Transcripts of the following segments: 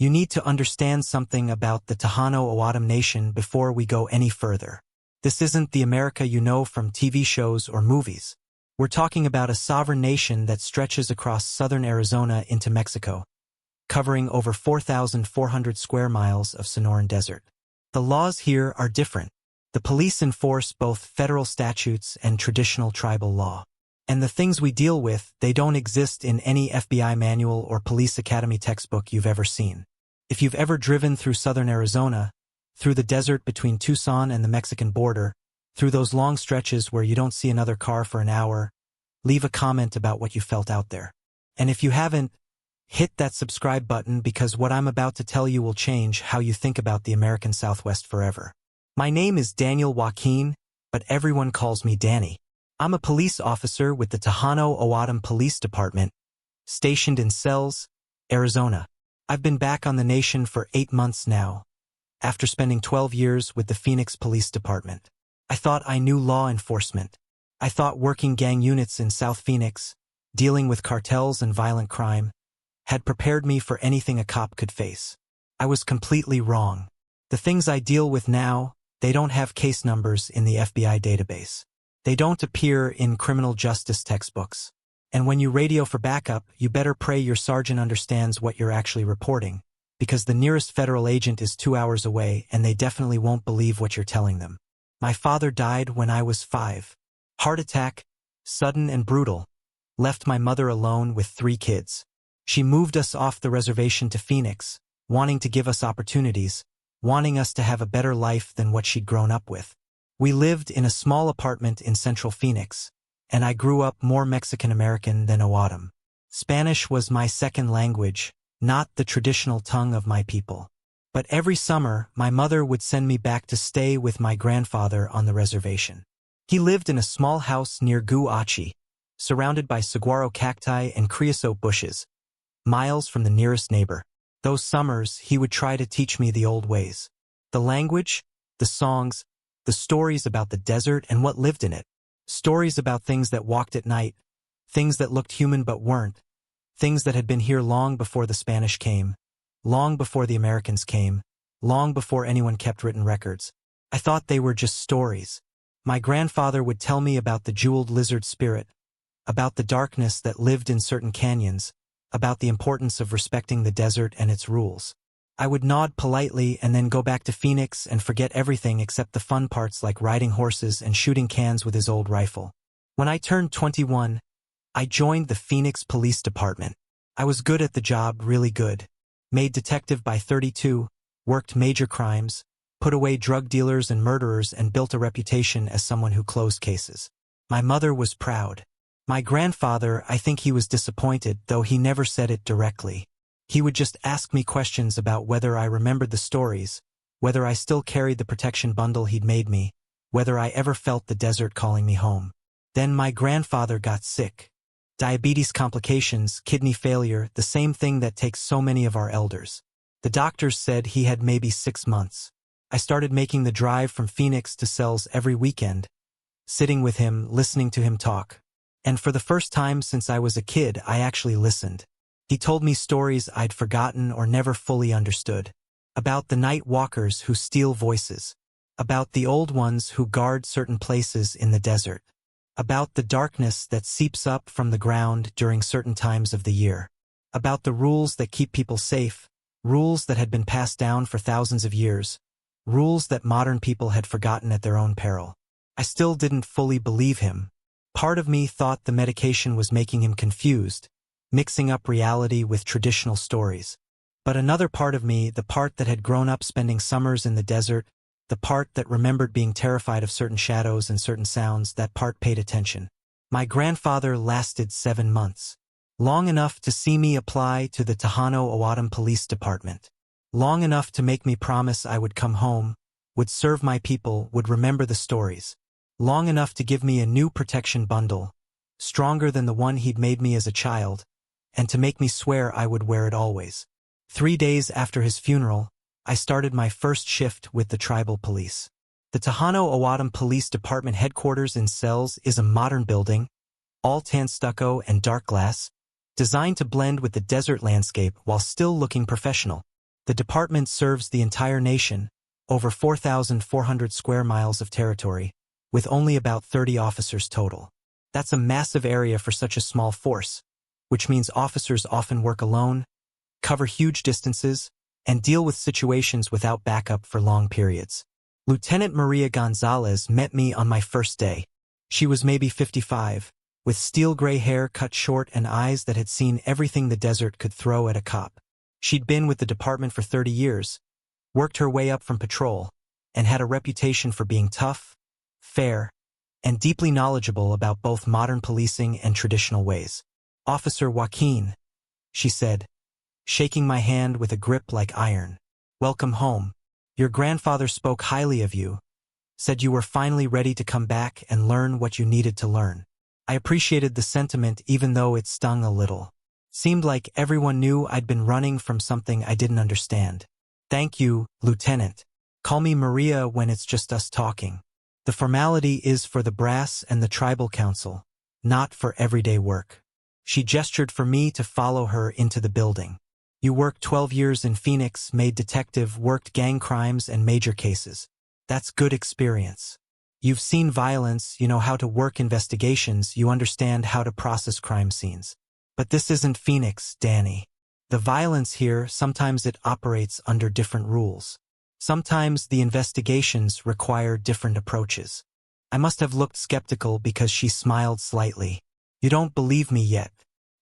You need to understand something about the Tohono O'odham Nation before we go any further. This isn't the America you know from TV shows or movies. We're talking about a sovereign nation that stretches across southern Arizona into Mexico, covering over 4,400 square miles of Sonoran Desert. The laws here are different. The police enforce both federal statutes and traditional tribal law. And the things we deal with, they don't exist in any FBI manual or police academy textbook you've ever seen. If you've ever driven through southern Arizona, through the desert between Tucson and the Mexican border, through those long stretches where you don't see another car for an hour, leave a comment about what you felt out there. And if you haven't, hit that subscribe button because what I'm about to tell you will change how you think about the American Southwest forever. My name is Daniel Joaquin, but everyone calls me Danny. I'm a police officer with the Tohono O'odham Police Department, stationed in Sells, Arizona. I've been back on the nation for 8 months now, after spending 12 years with the Phoenix Police Department. I thought I knew law enforcement. I thought working gang units in South Phoenix, dealing with cartels and violent crime, had prepared me for anything a cop could face. I was completely wrong. The things I deal with now, they don't have case numbers in the FBI database. They don't appear in criminal justice textbooks. And when you radio for backup, you better pray your sergeant understands what you're actually reporting, because the nearest federal agent is 2 hours away and they definitely won't believe what you're telling them. My father died when I was 5. Heart attack, sudden and brutal, left my mother alone with 3 kids. She moved us off the reservation to Phoenix, wanting to give us opportunities, wanting us to have a better life than what she'd grown up with. We lived in a small apartment in central Phoenix, and I grew up more Mexican-American than O'odham. Spanish was my second language, not the traditional tongue of my people. But every summer, my mother would send me back to stay with my grandfather on the reservation. He lived in a small house near Guachi, surrounded by saguaro cacti and creosote bushes, miles from the nearest neighbor. Those summers, he would try to teach me the old ways. The language, the songs, the stories about the desert and what lived in it. Stories about things that walked at night, things that looked human but weren't, things that had been here long before the Spanish came, long before the Americans came, long before anyone kept written records. I thought they were just stories. My grandfather would tell me about the jeweled lizard spirit, about the darkness that lived in certain canyons, about the importance of respecting the desert and its rules. I would nod politely and then go back to Phoenix and forget everything except the fun parts like riding horses and shooting cans with his old rifle. When I turned 21, I joined the Phoenix Police Department. I was good at the job, really good. Made detective by 32, worked major crimes, put away drug dealers and murderers and built a reputation as someone who closed cases. My mother was proud. My grandfather, I think he was disappointed, though he never said it directly. He would just ask me questions about whether I remembered the stories, whether I still carried the protection bundle he'd made me, whether I ever felt the desert calling me home. Then my grandfather got sick. Diabetes complications, kidney failure, the same thing that takes so many of our elders. The doctors said he had maybe 6 months. I started making the drive from Phoenix to Sells every weekend, sitting with him, listening to him talk. And for the first time since I was a kid, I actually listened. He told me stories I'd forgotten or never fully understood. About the night walkers who steal voices. About the old ones who guard certain places in the desert. About the darkness that seeps up from the ground during certain times of the year. About the rules that keep people safe, rules that had been passed down for thousands of years, rules that modern people had forgotten at their own peril. I still didn't fully believe him. Part of me thought the medication was making him confused, mixing up reality with traditional stories. But another part of me, the part that had grown up spending summers in the desert, the part that remembered being terrified of certain shadows and certain sounds, that part paid attention. My grandfather lasted 7 months. Long enough to see me apply to the Tohono O'odham Police Department. Long enough to make me promise I would come home, would serve my people, would remember the stories. Long enough to give me a new protection bundle, stronger than the one he'd made me as a child, and to make me swear I would wear it always. 3 days after his funeral, I started my first shift with the tribal police. The Tohono O'odham Police Department headquarters in Sells is a modern building, all tan stucco and dark glass, designed to blend with the desert landscape while still looking professional. The department serves the entire nation, over 4,400 square miles of territory, with only about 30 officers total. That's a massive area for such a small force, which means officers often work alone, cover huge distances, and deal with situations without backup for long periods. Lieutenant Maria Gonzalez met me on my first day. She was maybe 55, with steel gray hair cut short and eyes that had seen everything the desert could throw at a cop. She'd been with the department for 30 years, worked her way up from patrol, and had a reputation for being tough, fair, and deeply knowledgeable about both modern policing and traditional ways. "Officer Joaquin," she said, shaking my hand with a grip like iron. "Welcome home. Your grandfather spoke highly of you, said you were finally ready to come back and learn what you needed to learn." I appreciated the sentiment even though it stung a little. Seemed like everyone knew I'd been running from something I didn't understand. "Thank you, Lieutenant. Call me Maria when it's just us talking. The formality is for the brass and the tribal council, not for everyday work." She gestured for me to follow her into the building. "You worked 12 years in Phoenix, made detective, worked gang crimes and major cases. That's good experience. You've seen violence, you know how to work investigations, you understand how to process crime scenes. But this isn't Phoenix, Danny. The violence here, sometimes it operates under different rules. Sometimes the investigations require different approaches." I must have looked skeptical because she smiled slightly. "You don't believe me yet.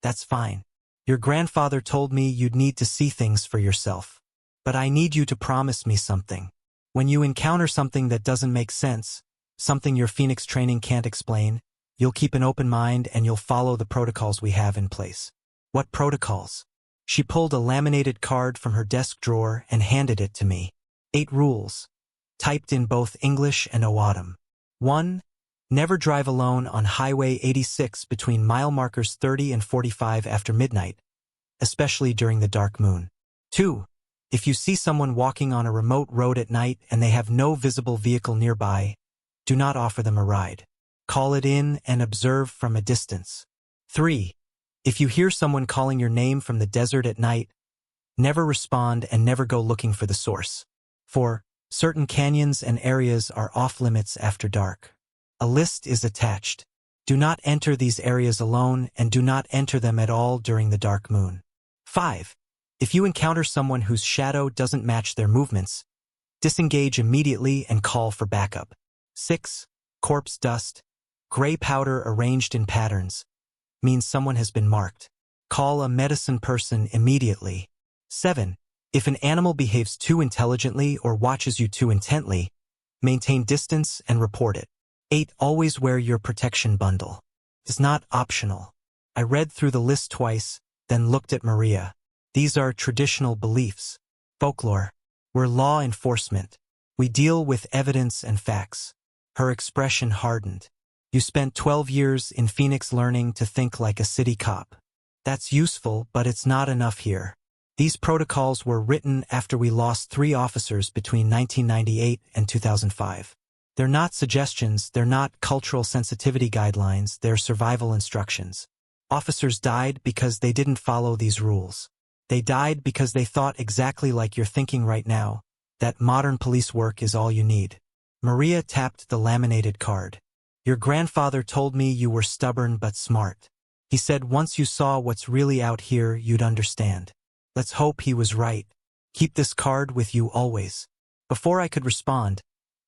That's fine. Your grandfather told me you'd need to see things for yourself. But I need you to promise me something. When you encounter something that doesn't make sense, something your Phoenix training can't explain, you'll keep an open mind and you'll follow the protocols we have in place." "What protocols?" She pulled a laminated card from her desk drawer and handed it to me. 8 rules, typed in both English and O'odham. 1. Never drive alone on Highway 86 between mile markers 30 and 45 after midnight, especially during the dark moon. 2. If you see someone walking on a remote road at night and they have no visible vehicle nearby, do not offer them a ride. Call it in and observe from a distance. 3. If you hear someone calling your name from the desert at night, never respond and never go looking for the source. 4. Certain canyons and areas are off-limits after dark. A list is attached. Do not enter these areas alone and do not enter them at all during the dark moon. 5. If you encounter someone whose shadow doesn't match their movements, disengage immediately and call for backup. 6. Corpse dust, gray powder arranged in patterns, means someone has been marked. Call a medicine person immediately. 7. If an animal behaves too intelligently or watches you too intently, maintain distance and report it. 8. Always wear your protection bundle. It's not optional. I read through the list twice, then looked at Maria. These are traditional beliefs. Folklore. We're law enforcement. We deal with evidence and facts. Her expression hardened. "You spent 12 years in Phoenix learning to think like a city cop. That's useful, but it's not enough here. These protocols were written after we lost 3 officers between 1998 and 2005. They're not suggestions, they're not cultural sensitivity guidelines, they're survival instructions. Officers died because they didn't follow these rules. They died because they thought exactly like you're thinking right now, that modern police work is all you need." Maria tapped the laminated card. "Your grandfather told me you were stubborn but smart. He said once you saw what's really out here, you'd understand. Let's hope he was right. Keep this card with you always." Before I could respond,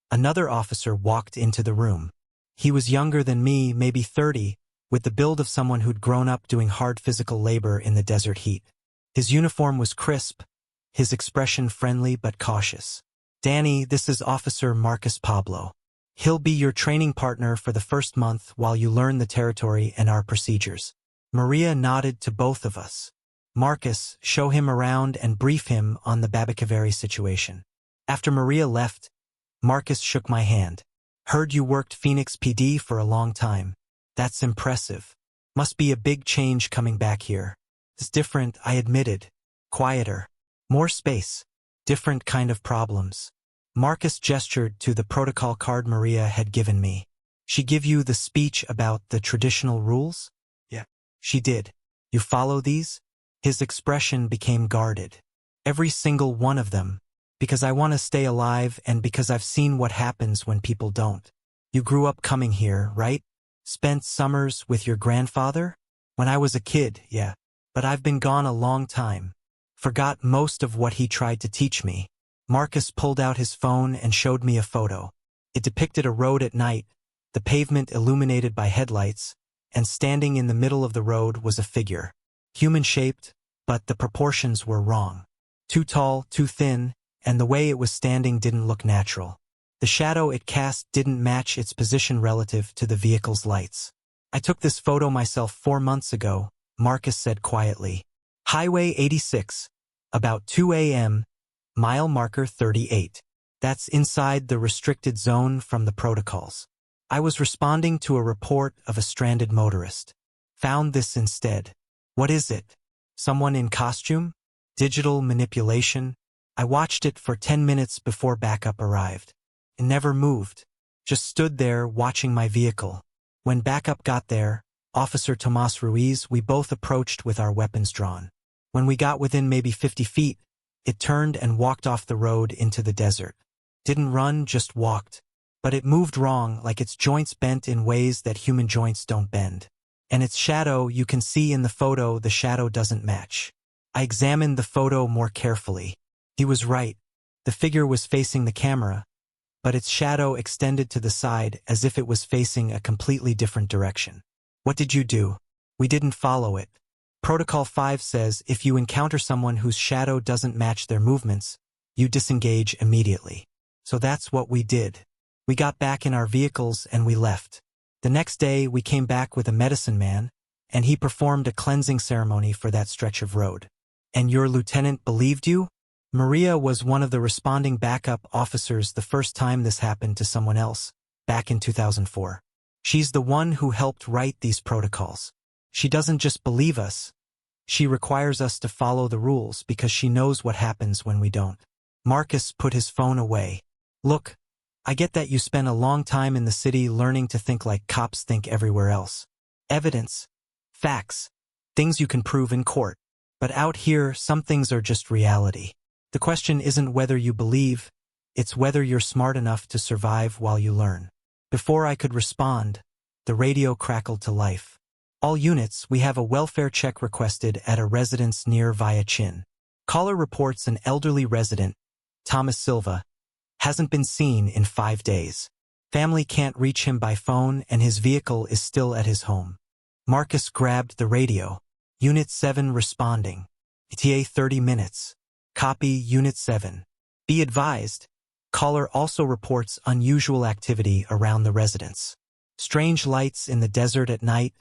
another officer walked into the room. He was younger than me, maybe 30, with the build of someone who'd grown up doing hard physical labor in the desert heat. His uniform was crisp, his expression friendly but cautious. "Danny, this is Officer Marcus Pablo. He'll be your training partner for the first month while you learn the territory and our procedures." Maria nodded to both of us. "Marcus, show him around and brief him on the Babakaveri situation." After Maria left, Marcus shook my hand. "Heard you worked Phoenix PD for a long time. That's impressive. Must be a big change coming back here." "It's different," I admitted. "Quieter. More space. Different kind of problems." Marcus gestured to the protocol card Maria had given me. "She give you the speech about the traditional rules?" "Yeah." "She did. You follow these?" His expression became guarded. Every single one of them. Because I want to stay alive and because I've seen what happens when people don't. You grew up coming here, right? Spent summers with your grandfather? When I was a kid, yeah. But I've been gone a long time. Forgot most of what he tried to teach me. Marcus pulled out his phone and showed me a photo. It depicted a road at night, the pavement illuminated by headlights, and standing in the middle of the road was a figure. Human-shaped, but the proportions were wrong. Too tall, too thin, and the way it was standing didn't look natural. The shadow it cast didn't match its position relative to the vehicle's lights. I took this photo myself 4 months ago, Marcus said quietly. Highway 86, about 2 a.m., mile marker 38. That's inside the restricted zone from the protocols. I was responding to a report of a stranded motorist. Found this instead. What is it? Someone in costume? Digital manipulation? I watched it for 10 minutes before backup arrived. It never moved. Just stood there watching my vehicle. When backup got there, Officer Tomas Ruiz, we both approached with our weapons drawn. When we got within maybe 50 feet, it turned and walked off the road into the desert. Didn't run, just walked. But it moved wrong, like its joints bent in ways that human joints don't bend. And its shadow, you can see in the photo, the shadow doesn't match. I examined the photo more carefully. He was right. The figure was facing the camera, but its shadow extended to the side as if it was facing a completely different direction. What did you do? We didn't follow it. Protocol 5 says if you encounter someone whose shadow doesn't match their movements, you disengage immediately. So that's what we did. We got back in our vehicles and we left. The next day we came back with a medicine man, and he performed a cleansing ceremony for that stretch of road. And your lieutenant believed you? Maria was one of the responding backup officers the first time this happened to someone else, back in 2004. She's the one who helped write these protocols. She doesn't just believe us. She requires us to follow the rules because she knows what happens when we don't. Marcus put his phone away. Look, I get that you spent a long time in the city learning to think like cops think everywhere else. Evidence, facts, things you can prove in court. But out here, some things are just reality. The question isn't whether you believe, it's whether you're smart enough to survive while you learn. Before I could respond, the radio crackled to life. All units, we have a welfare check requested at a residence near Via Chin. Caller reports an elderly resident, Thomas Silva, hasn't been seen in 5 days. Family can't reach him by phone and his vehicle is still at his home. Marcus grabbed the radio. Unit 7 responding. ETA 30 minutes. Copy Unit 7. Be advised, caller also reports unusual activity around the residence. Strange lights in the desert at night,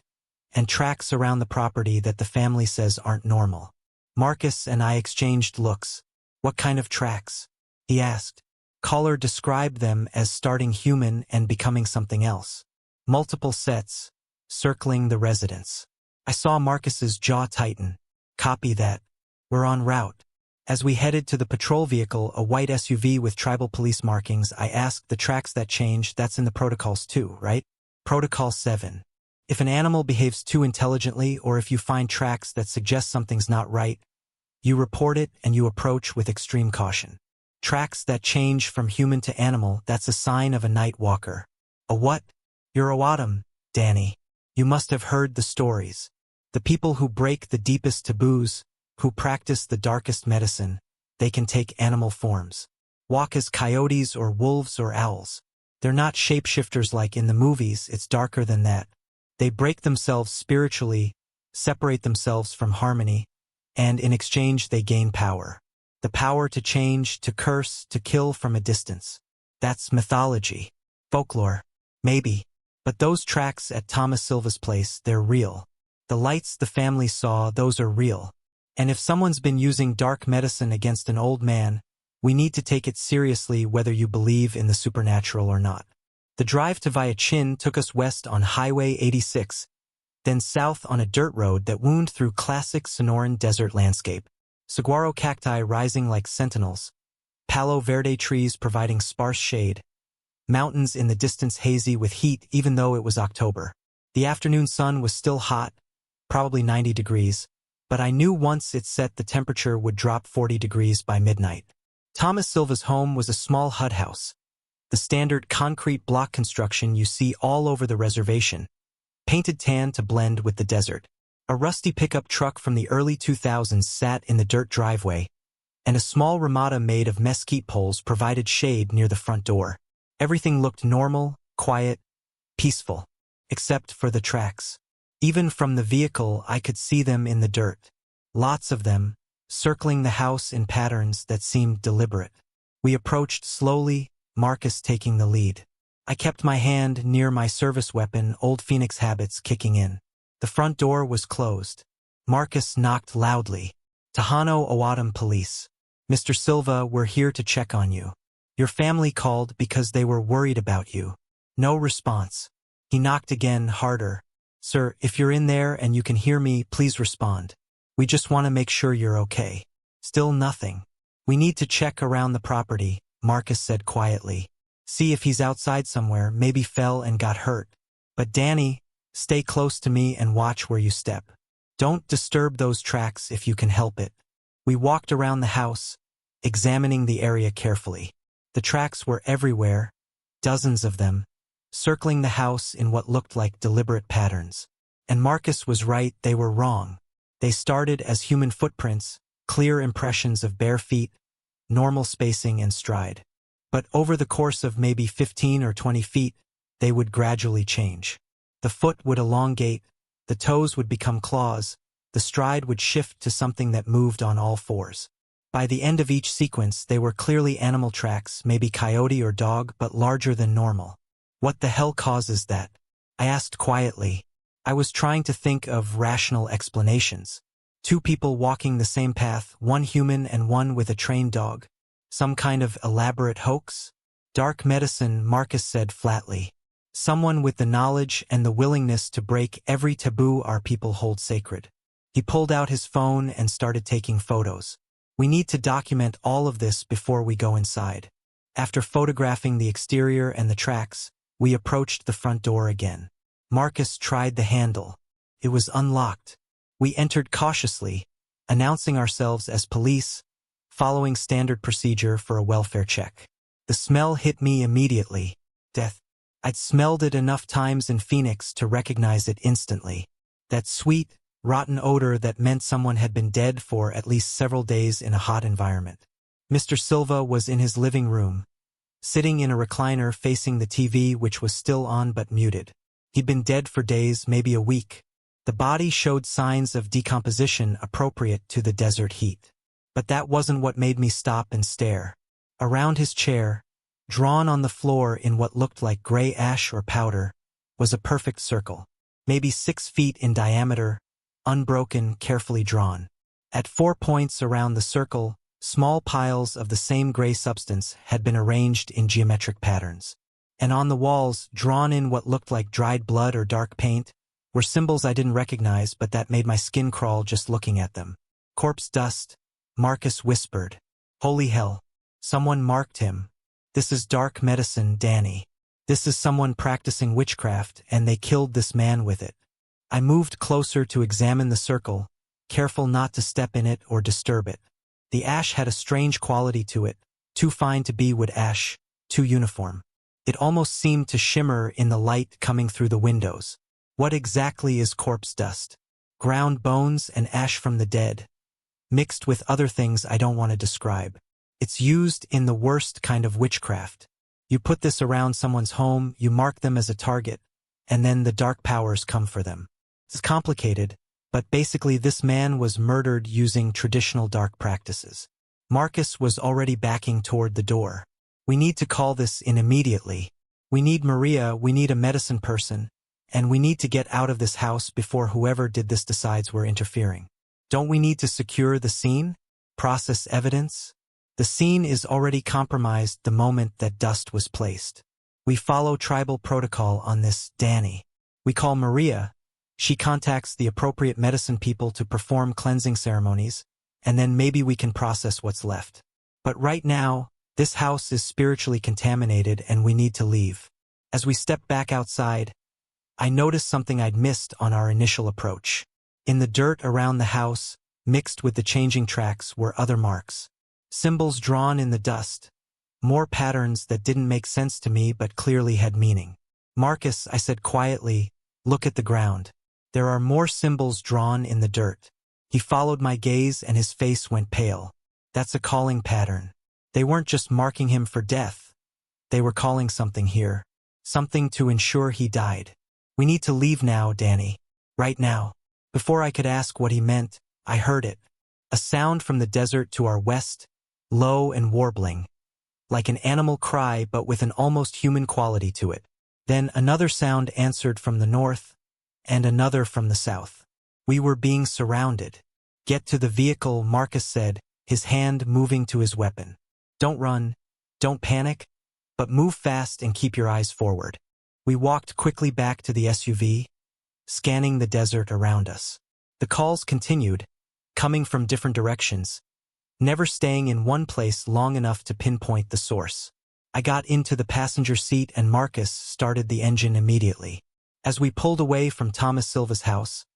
and tracks around the property that the family says aren't normal. Marcus and I exchanged looks. What kind of tracks? He asked. Caller described them as starting human and becoming something else. Multiple sets, circling the residence. I saw Marcus's jaw tighten. Copy that. We're en route. As we headed to the patrol vehicle, a white SUV with tribal police markings, I asked the tracks that changed, that's in the protocols too, right? Protocol 7. If an animal behaves too intelligently or if you find tracks that suggest something's not right, you report it and you approach with extreme caution. Tracks that change from human to animal, that's a sign of a night walker. A what? You're O'odham, Danny. You must have heard the stories. The people who break the deepest taboos, who practice the darkest medicine, they can take animal forms. Walk as coyotes or wolves or owls. They're not shapeshifters like in the movies, it's darker than that. They break themselves spiritually, separate themselves from harmony, and in exchange they gain power. The power to change, to curse, to kill from a distance. That's mythology. Folklore. Maybe. But those tracks at Thomas Silva's place, they're real. The lights the family saw, those are real. And if someone's been using dark medicine against an old man, we need to take it seriously whether you believe in the supernatural or not. The drive to Via Chin took us west on Highway 86, then south on a dirt road that wound through classic Sonoran desert landscape. Saguaro cacti rising like sentinels, Palo Verde trees providing sparse shade, mountains in the distance hazy with heat even though it was October. The afternoon sun was still hot, probably 90 degrees, but I knew once it set the temperature would drop 40 degrees by midnight. Thomas Silva's home was a small hut house, the standard concrete block construction you see all over the reservation, painted tan to blend with the desert. A rusty pickup truck from the early 2000s sat in the dirt driveway, and a small ramada made of mesquite poles provided shade near the front door. Everything looked normal, quiet, peaceful, except for the tracks. Even from the vehicle, I could see them in the dirt. Lots of them, circling the house in patterns that seemed deliberate. We approached slowly, Marcus taking the lead. I kept my hand near my service weapon, old Phoenix habits kicking in. The front door was closed. Marcus knocked loudly. Tohono O'odham Police. Mr. Silva, we're here to check on you. Your family called because they were worried about you. No response. He knocked again, harder. Sir, if you're in there and you can hear me, please respond. We just want to make sure you're okay. Still nothing. We need to check around the property, Marcus said quietly. See if he's outside somewhere, maybe fell and got hurt. But Danny, stay close to me and watch where you step. Don't disturb those tracks if you can help it. We walked around the house, examining the area carefully. The tracks were everywhere, dozens of them, circling the house in what looked like deliberate patterns. And Marcus was right, they were wrong. They started as human footprints, clear impressions of bare feet, normal spacing and stride. But over the course of maybe 15 or 20 feet, they would gradually change. The foot would elongate, the toes would become claws, the stride would shift to something that moved on all fours. By the end of each sequence, they were clearly animal tracks, maybe coyote or dog, but larger than normal. What the hell causes that? I asked quietly. I was trying to think of rational explanations. Two people walking the same path, one human and one with a trained dog. Some kind of elaborate hoax? Dark medicine, Marcus said flatly. Someone with the knowledge and the willingness to break every taboo our people hold sacred. He pulled out his phone and started taking photos. We need to document all of this before we go inside. After photographing the exterior and the tracks, we approached the front door again. Marcus tried the handle. It was unlocked. We entered cautiously, announcing ourselves as police, following standard procedure for a welfare check. The smell hit me immediately. Death. I'd smelled it enough times in Phoenix to recognize it instantly. That sweet, rotten odor that meant someone had been dead for at least several days in a hot environment. Mr. Silva was in his living room, sitting in a recliner facing the TV, which was still on but muted. He'd been dead for days, maybe a week. The body showed signs of decomposition appropriate to the desert heat. But that wasn't what made me stop and stare. Around his chair, drawn on the floor in what looked like gray ash or powder, was a perfect circle, maybe 6 feet in diameter, unbroken, carefully drawn. At 4 points around the circle, small piles of the same gray substance had been arranged in geometric patterns. And on the walls, drawn in what looked like dried blood or dark paint, were symbols I didn't recognize but that made my skin crawl just looking at them. Corpse dust, Marcus whispered. Holy hell. Someone marked him. This is dark medicine, Danny. This is someone practicing witchcraft, and they killed this man with it. I moved closer to examine the circle, careful not to step in it or disturb it. The ash had a strange quality to it, too fine to be wood ash, too uniform. It almost seemed to shimmer in the light coming through the windows. What exactly is corpse dust? Ground bones and ash from the dead, mixed with other things I don't want to describe. It's used in the worst kind of witchcraft. You put this around someone's home, you mark them as a target, and then the dark powers come for them. It's complicated, but basically this man was murdered using traditional dark practices. Marcus was already backing toward the door. We need to call this in immediately. We need Maria, we need a medicine person, and we need to get out of this house before whoever did this decides we're interfering. Don't we need to secure the scene? Process evidence? The scene is already compromised the moment that dust was placed. We follow tribal protocol on this, Danny. We call Maria. She contacts the appropriate medicine people to perform cleansing ceremonies, and then maybe we can process what's left. But right now, this house is spiritually contaminated and we need to leave. As we step back outside, I noticed something I'd missed on our initial approach. In the dirt around the house, Mixed with the changing tracks were other marks. Symbols drawn in the dust. More patterns that didn't make sense to me but clearly had meaning. "Marcus," I said quietly, "look at the ground. There are more symbols drawn in the dirt." He followed my gaze and his face went pale. "That's a calling pattern. They weren't just marking him for death. They were calling something here. Something to ensure he died. We need to leave now, Danny. Right now." Before I could ask what he meant, I heard it. A sound from the desert to our west, low and warbling. Like an animal cry but with an almost human quality to it. Then another sound answered from the north, and another from the south. We were being surrounded. "Get to the vehicle," Marcus said, his hand moving to his weapon. "Don't run, don't panic, but move fast and keep your eyes forward." We walked quickly back to the SUV, scanning the desert around us. The calls continued, coming from different directions, never staying in one place long enough to pinpoint the source. I got into the passenger seat and Marcus started the engine immediately. As we pulled away from Thomas Silva's house,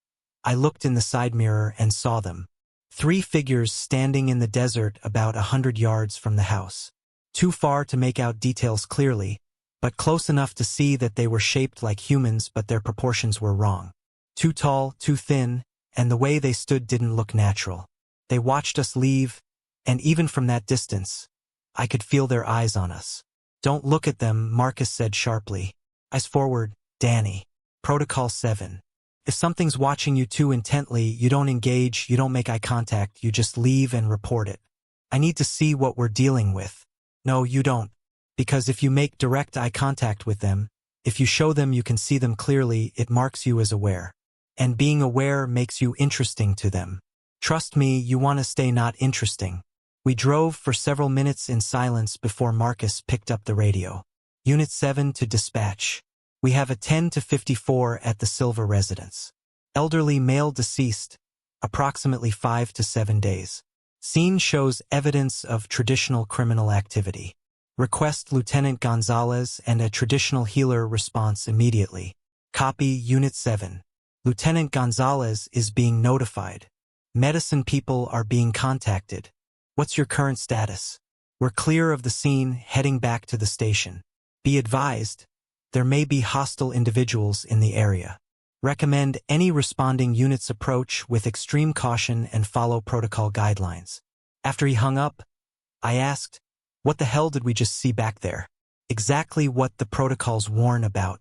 I looked in the side mirror and saw them. 3 figures standing in the desert about 100 yards from the house. Too far to make out details clearly, but close enough to see that they were shaped like humans but their proportions were wrong. Too tall, too thin, and the way they stood didn't look natural. They watched us leave, and even from that distance, I could feel their eyes on us. "Don't look at them," Marcus said sharply. Eyes forward, Danny. Protocol 7. If something's watching you too intently, you don't engage, you don't make eye contact, you just leave and report it. I need to see what we're dealing with. No, you don't. Because if you make direct eye contact with them, if you show them you can see them clearly, it marks you as aware. And being aware makes you interesting to them. Trust me, you want to stay not interesting. We drove for several minutes in silence before Marcus picked up the radio. "Unit 7 to dispatch. We have a 10 to 54 at the Silva residence. Elderly male deceased, approximately 5 to 7 days. Scene shows evidence of traditional criminal activity. Request Lieutenant Gonzalez and a traditional healer response immediately. Copy, Unit 7. Lieutenant Gonzalez is being notified. Medicine people are being contacted. What's your current status? We're clear of the scene, heading back to the station. Be advised, there may be hostile individuals in the area. Recommend any responding units approach with extreme caution and follow protocol guidelines." After he hung up, I asked, "What the hell did we just see back there?" "Exactly what the protocols warn about.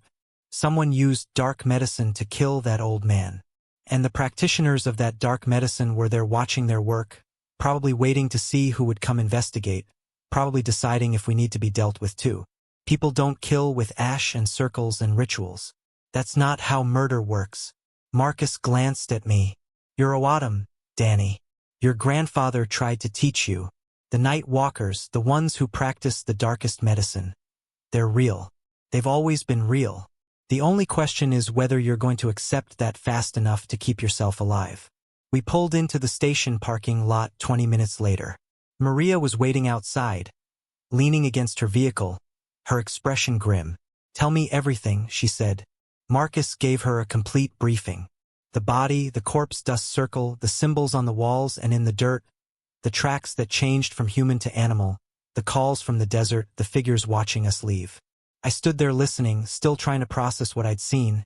Someone used dark medicine to kill that old man. And the practitioners of that dark medicine were there watching their work, probably waiting to see who would come investigate, probably deciding if we need to be dealt with too. People don't kill with ash and circles and rituals. That's not how murder works." Marcus glanced at me. "You're O'odham, Danny. Your grandfather tried to teach you. The night walkers, the ones who practice the darkest medicine. They're real. They've always been real. The only question is whether you're going to accept that fast enough to keep yourself alive." We pulled into the station parking lot 20 minutes later. Maria was waiting outside, leaning against her vehicle, her expression grim. "Tell me everything," she said. Marcus gave her a complete briefing. The body, the corpse dust circle, the symbols on the walls and in the dirt, the tracks that changed from human to animal, the calls from the desert, the figures watching us leave. I stood there listening, still trying to process what I'd seen,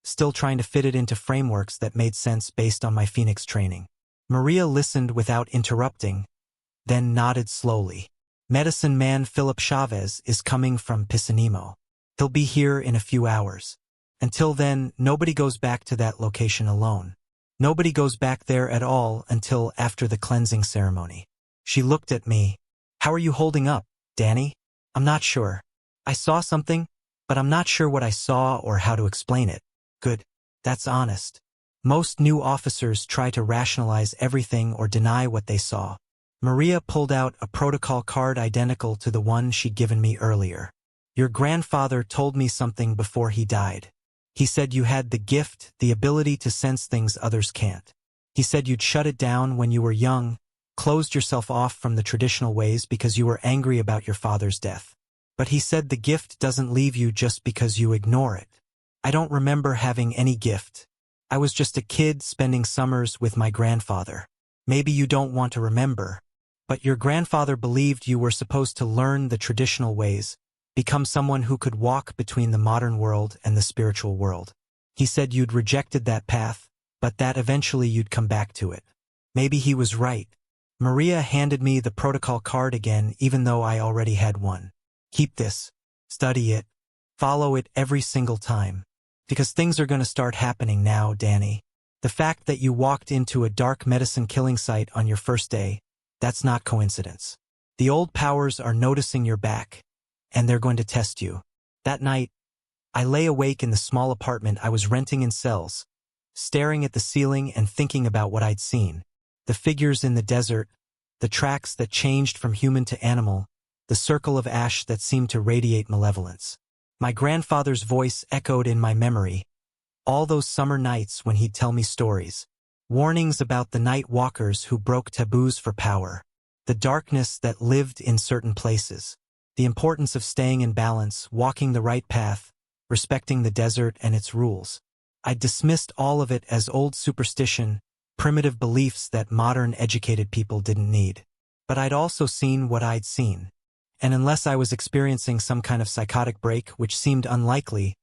still trying to fit it into frameworks that made sense based on my Phoenix training. Maria listened without interrupting, then nodded slowly. "Medicine man Philip Chavez is coming from Pisanimo. He'll be here in a few hours. Until then, nobody goes back to that location alone. Nobody goes back there at all until after the cleansing ceremony." She looked at me. "How are you holding up, Danny?" "I'm not sure. I saw something, but I'm not sure what I saw or how to explain it." "Good. That's honest. Most new officers try to rationalize everything or deny what they saw." Maria pulled out a protocol card identical to the one she'd given me earlier. "Your grandfather told me something before he died. He said you had the gift, the ability to sense things others can't. He said you'd shut it down when you were young, closed yourself off from the traditional ways because you were angry about your father's death. But he said the gift doesn't leave you just because you ignore it. I don't remember having any gift. I was just a kid spending summers with my grandfather. Maybe you don't want to remember, but your grandfather believed you were supposed to learn the traditional ways, become someone who could walk between the modern world and the spiritual world. He said you'd rejected that path, but that eventually you'd come back to it. Maybe he was right. Maria handed me the protocol card again, even though I already had one. Keep this. Study it. Follow it every single time. Because things are going to start happening now, Danny. The fact that you walked into a dark medicine killing site on your first day, that's not coincidence. The old powers are noticing your back, and they're going to test you. That night, I lay awake in the small apartment I was renting in cells, staring at the ceiling and thinking about what I'd seen. The figures in the desert, the tracks that changed from human to animal, the circle of ash that seemed to radiate malevolence. My grandfather's voice echoed in my memory, all those summer nights when he'd tell me stories, warnings about the night walkers who broke taboos for power, the darkness that lived in certain places, the importance of staying in balance, walking the right path, respecting the desert and its rules. I dismissed all of it as old superstition, primitive beliefs that modern educated people didn't need. But I'd also seen what I'd seen. And unless I was experiencing some kind of psychotic break, which seemed unlikely,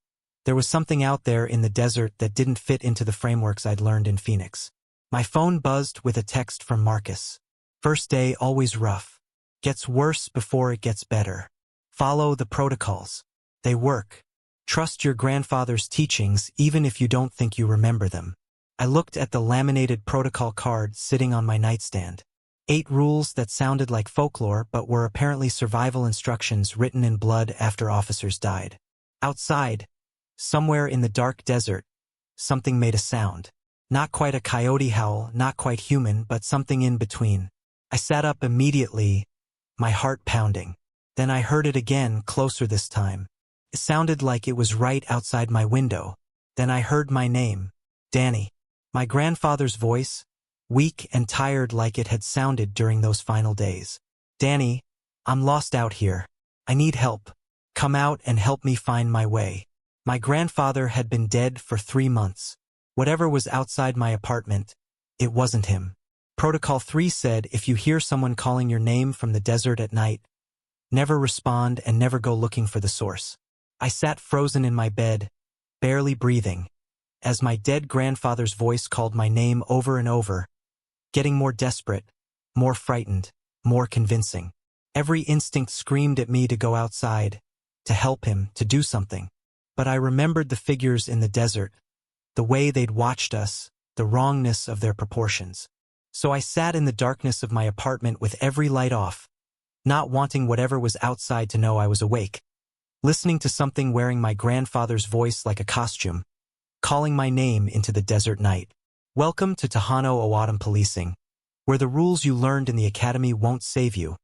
there was something out there in the desert that didn't fit into the frameworks I'd learned in Phoenix. My phone buzzed with a text from Marcus. First day always rough. Gets worse before it gets better. Follow the protocols. They work. Trust your grandfather's teachings even if you don't think you remember them. I looked at the laminated protocol card sitting on my nightstand. 8 rules that sounded like folklore but were apparently survival instructions written in blood after officers died. Outside, somewhere in the dark desert, something made a sound. Not quite a coyote howl, not quite human, but something in between. I sat up immediately, my heart pounding. Then I heard it again, closer this time. It sounded like it was right outside my window. Then I heard my name, Danny. My grandfather's voice, weak and tired like it had sounded during those final days. Danny, I'm lost out here. I need help. Come out and help me find my way. My grandfather had been dead for 3 months. Whatever was outside my apartment, it wasn't him. Protocol 3 said if you hear someone calling your name from the desert at night, never respond and never go looking for the source. I sat frozen in my bed, barely breathing, as my dead grandfather's voice called my name over and over, getting more desperate, more frightened, more convincing. Every instinct screamed at me to go outside, to help him, to do something. But I remembered the figures in the desert, the way they'd watched us, the wrongness of their proportions. So I sat in the darkness of my apartment with every light off, not wanting whatever was outside to know I was awake, listening to something wearing my grandfather's voice like a costume, calling my name into the desert night. Welcome to Tohono O'odham Policing, where the rules you learned in the academy won't save you,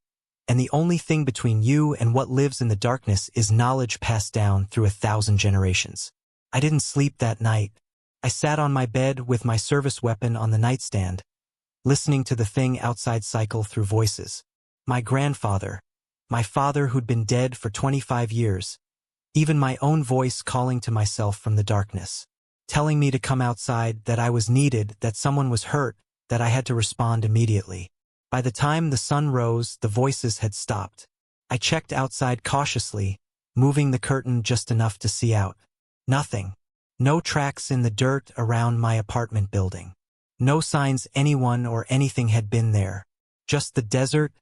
and the only thing between you and what lives in the darkness is knowledge passed down through 1,000 generations. I didn't sleep that night. I sat on my bed with my service weapon on the nightstand, listening to the thing outside cycle through voices. My grandfather, my father who'd been dead for 25 years, even my own voice calling to myself from the darkness, telling me to come outside, that I was needed, that someone was hurt, that I had to respond immediately. By the time the sun rose, the voices had stopped. I checked outside cautiously, moving the curtain just enough to see out. Nothing. No tracks in the dirt around my apartment building. No signs anyone or anything had been there. Just the desert,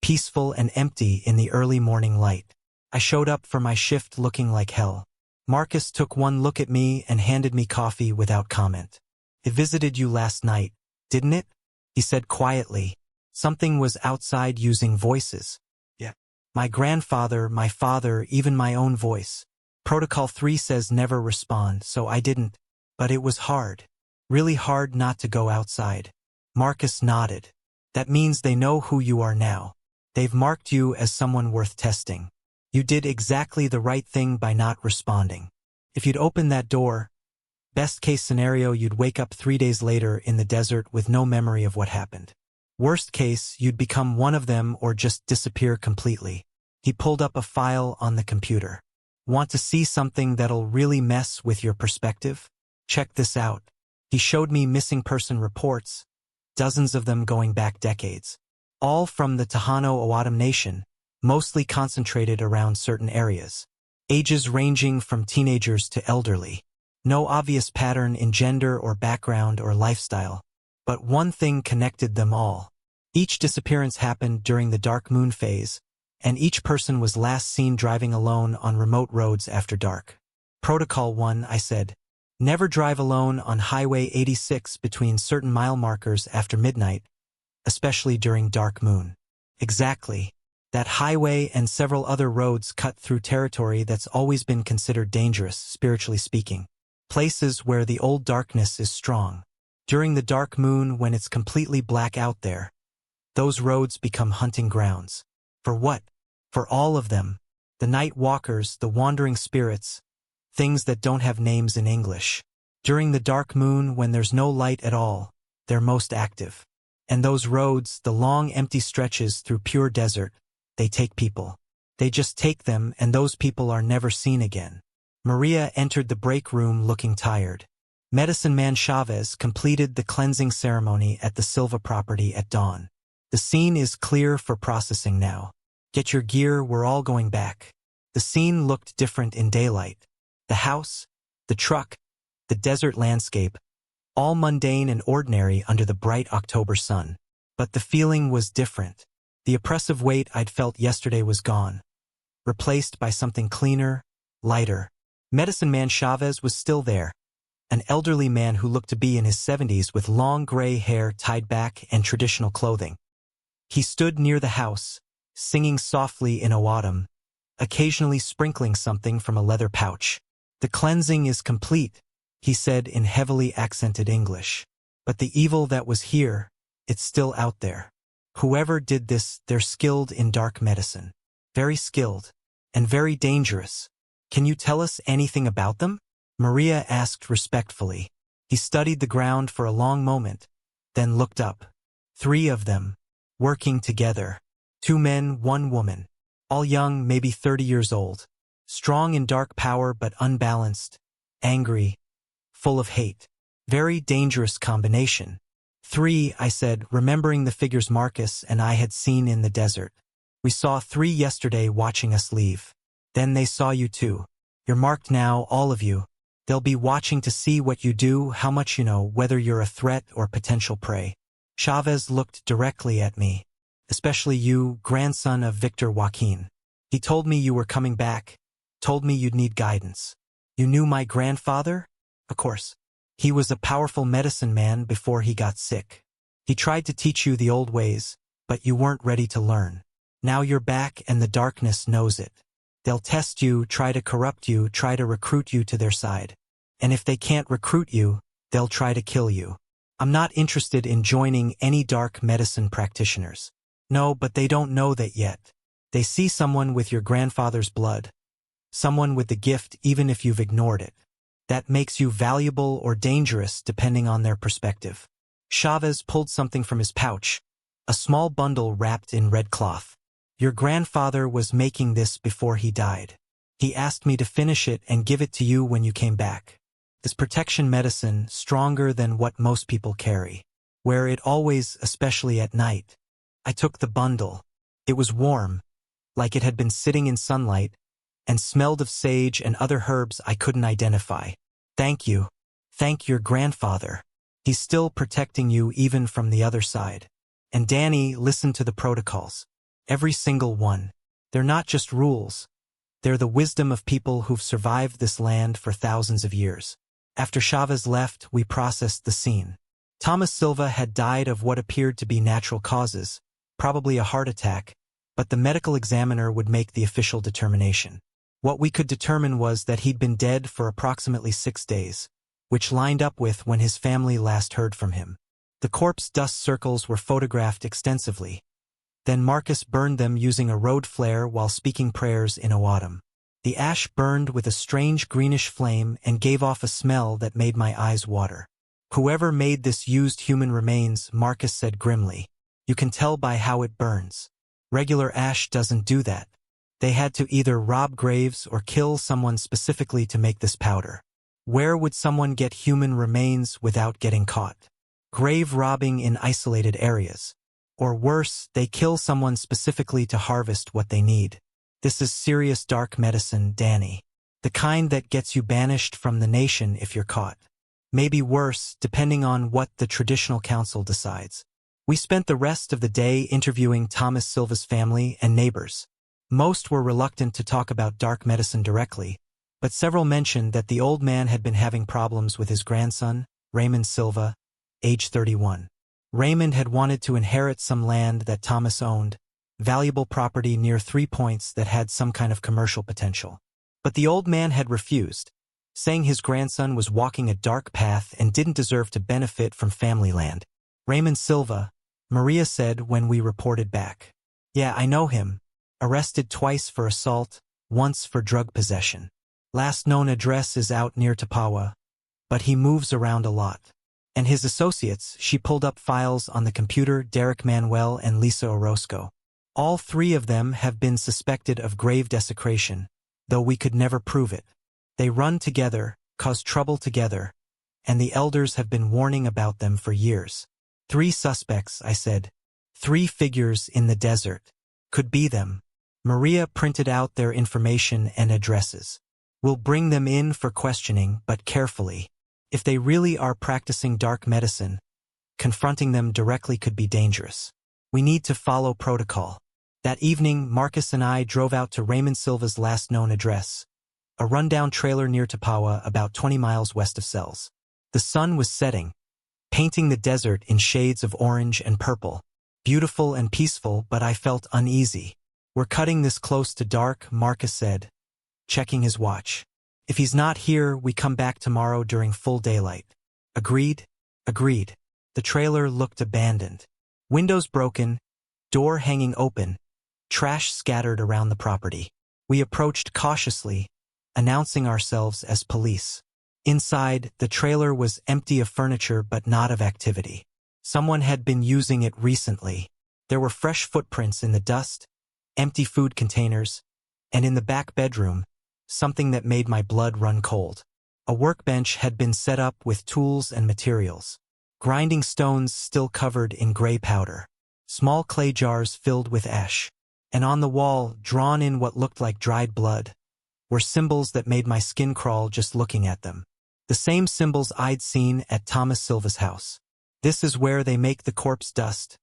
peaceful and empty in the early morning light. I showed up for my shift looking like hell. Marcus took one look at me and handed me coffee without comment. It visited you last night, didn't it? He said quietly. Something was outside using voices. Yeah. My grandfather, my father, even my own voice. Protocol 3 says never respond, so I didn't. But it was hard. Really hard not to go outside. Marcus nodded. That means they know who you are now. They've marked you as someone worth testing. You did exactly the right thing by not responding. If you'd opened that door, best case scenario, you'd wake up 3 days later in the desert with no memory of what happened. Worst case, you'd become one of them or just disappear completely. He pulled up a file on the computer. Want to see something that'll really mess with your perspective? Check this out. He showed me missing person reports, dozens of them going back decades. All from the Tohono O'odham Nation, mostly concentrated around certain areas. Ages ranging from teenagers to elderly. No obvious pattern in gender or background or lifestyle. But one thing connected them all. Each disappearance happened during the dark moon phase, and each person was last seen driving alone on remote roads after dark. Protocol 1, I said. Never drive alone on Highway 86 between certain mile markers after midnight, especially during dark moon. Exactly. That highway and several other roads cut through territory that's always been considered dangerous, spiritually speaking. Places where the old darkness is strong. During the dark moon, when it's completely black out there, those roads become hunting grounds. For what? For all of them. The night walkers, the wandering spirits, things that don't have names in English. During the dark moon, when there's no light at all, they're most active. And those roads, the long empty stretches through pure desert, they take people. They just take them, and those people are never seen again. Maria entered the break room looking tired. Medicine Man Chavez completed the cleansing ceremony at the Silva property at dawn. The scene is clear for processing now. Get your gear, we're all going back. The scene looked different in daylight. The house, the truck, the desert landscape, all mundane and ordinary under the bright October sun. But the feeling was different. The oppressive weight I'd felt yesterday was gone, replaced by something cleaner, lighter. Medicine Man Chavez was still there, an elderly man who looked to be in his 70s with long gray hair tied back and traditional clothing. He stood near the house, singing softly in O'odham, occasionally sprinkling something from a leather pouch. The cleansing is complete, he said in heavily accented English. But the evil that was here, it's still out there. Whoever did this, they're skilled in dark medicine. Very skilled. And very dangerous. Can you tell us anything about them? Maria asked respectfully. He studied the ground for a long moment, then looked up. 3 of them, working together. 2 men, 1 woman. All young, maybe 30 years old. Strong in dark power but unbalanced. Angry. Full of hate. Very dangerous combination. 3, I said, remembering the figures Marcus and I had seen in the desert. We saw 3 yesterday watching us leave. Then they saw you too. You're marked now, all of you. They'll be watching to see what you do, how much you know, whether you're a threat or potential prey. Chavez looked directly at me. Especially you, grandson of Victor Joaquin. He told me you were coming back, told me you'd need guidance. You knew my grandfather? Of course. He was a powerful medicine man before he got sick. He tried to teach you the old ways, but you weren't ready to learn. Now you're back and the darkness knows it. They'll test you, try to corrupt you, try to recruit you to their side. And if they can't recruit you, they'll try to kill you. I'm not interested in joining any dark medicine practitioners. No, but they don't know that yet. They see someone with your grandfather's blood. Someone with the gift even if you've ignored it. That makes you valuable or dangerous depending on their perspective. Chavez pulled something from his pouch, a small bundle wrapped in red cloth. Your grandfather was making this before he died. He asked me to finish it and give it to you when you came back. This protection medicine, stronger than what most people carry. Wear it always, especially at night. I took the bundle. It was warm, like it had been sitting in sunlight, and smelled of sage and other herbs I couldn't identify. Thank you. Thank your grandfather. He's still protecting you even from the other side. And Danny, listen to the protocols. Every single one. They're not just rules. They're the wisdom of people who've survived this land for thousands of years. After Chavez left, we processed the scene. Thomas Silva had died of what appeared to be natural causes, probably a heart attack, but the medical examiner would make the official determination. What we could determine was that he'd been dead for approximately 6 days, which lined up with when his family last heard from him. The corpse dust circles were photographed extensively. Then Marcus burned them using a road flare while speaking prayers in O'odham. The ash burned with a strange greenish flame and gave off a smell that made my eyes water. Whoever made this used human remains, Marcus said grimly. You can tell by how it burns. Regular ash doesn't do that. They had to either rob graves or kill someone specifically to make this powder. Where would someone get human remains without getting caught? grave robbing in isolated areas. Or worse, they kill someone specifically to harvest what they need. This is serious dark medicine, Danny. The kind that gets you banished from the nation if you're caught. Maybe worse, depending on what the traditional council decides. We spent the rest of the day interviewing Thomas Silva's family and neighbors. Most were reluctant to talk about dark medicine directly, but several mentioned that the old man had been having problems with his grandson, Raymond Silva, age 31. Raymond had wanted to inherit some land that Thomas owned, valuable property near 3 points that had some kind of commercial potential. But the old man had refused, saying his grandson was walking a dark path and didn't deserve to benefit from family land. Raymond Silva, Maria said when we reported back. Yeah, I know him. Arrested twice for assault, once for drug possession. Last known address is out near Tapawa, but he moves around a lot. And his associates, she pulled up files on the computer, Derek Manuel and Lisa Orozco. All three of them have been suspected of grave desecration, though we could never prove it. They run together, cause trouble together, and the elders have been warning about them for years. 3 suspects, I said. 3 figures in the desert. Could be them. Maria printed out their information and addresses. We'll bring them in for questioning, but carefully. If they really are practicing dark medicine, confronting them directly could be dangerous. We need to follow protocol. That evening, Marcus and I drove out to Raymond Silva's last known address, a rundown trailer near Tapawa about 20 miles west of Cells. The sun was setting, painting the desert in shades of orange and purple. Beautiful and peaceful, but I felt uneasy. We're cutting this close to dark, Marcus said, checking his watch. If he's not here, we come back tomorrow during full daylight. Agreed? Agreed. The trailer looked abandoned. Windows broken, door hanging open, trash scattered around the property. We approached cautiously, announcing ourselves as police. Inside, the trailer was empty of furniture but not of activity. Someone had been using it recently. There were fresh footprints in the dust, empty food containers, and in the back bedroom, something that made my blood run cold. A workbench had been set up with tools and materials. Grinding stones still covered in gray powder. Small clay jars filled with ash. And on the wall, drawn in what looked like dried blood, were symbols that made my skin crawl just looking at them. The same symbols I'd seen at Thomas Silva's house. This is where they make the corpse dust,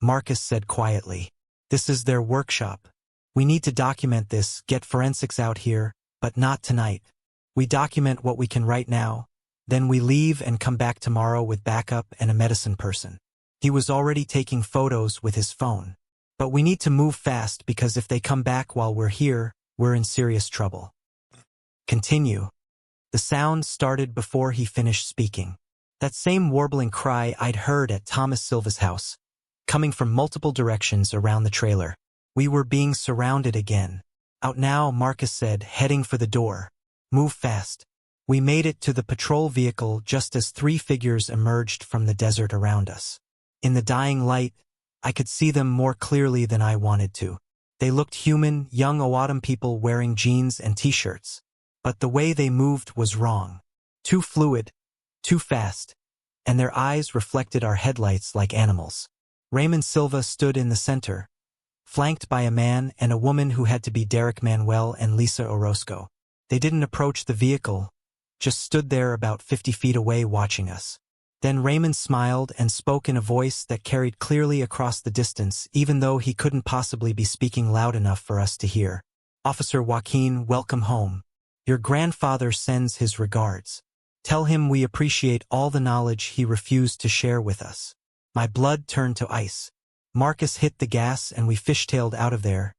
Marcus said quietly. This is their workshop. We need to document this, get forensics out here, but not tonight. We document what we can right now, then we leave and come back tomorrow with backup and a medicine person. He was already taking photos with his phone. But we need to move fast because if they come back while we're here, we're in serious trouble. Continue. The sound started before he finished speaking. That same warbling cry I'd heard at Thomas Silva's house, coming from multiple directions around the trailer. We were being surrounded again. Out now, Marcus said, heading for the door. Move fast. We made it to the patrol vehicle just as 3 figures emerged from the desert around us. In the dying light, I could see them more clearly than I wanted to. They looked human, young O'odham people wearing jeans and t-shirts. But the way they moved was wrong. Too fluid, too fast, and their eyes reflected our headlights like animals. Raymond Silva stood in the center, flanked by a man and a woman who had to be Derek Manuel and Lisa Orozco. They didn't approach the vehicle, just stood there about 50 feet away watching us. Then Raymond smiled and spoke in a voice that carried clearly across the distance, even though he couldn't possibly be speaking loud enough for us to hear. Officer Joaquin, welcome home. Your grandfather sends his regards. Tell him we appreciate all the knowledge he refused to share with us. My blood turned to ice. Marcus hit the gas and we fishtailed out of there,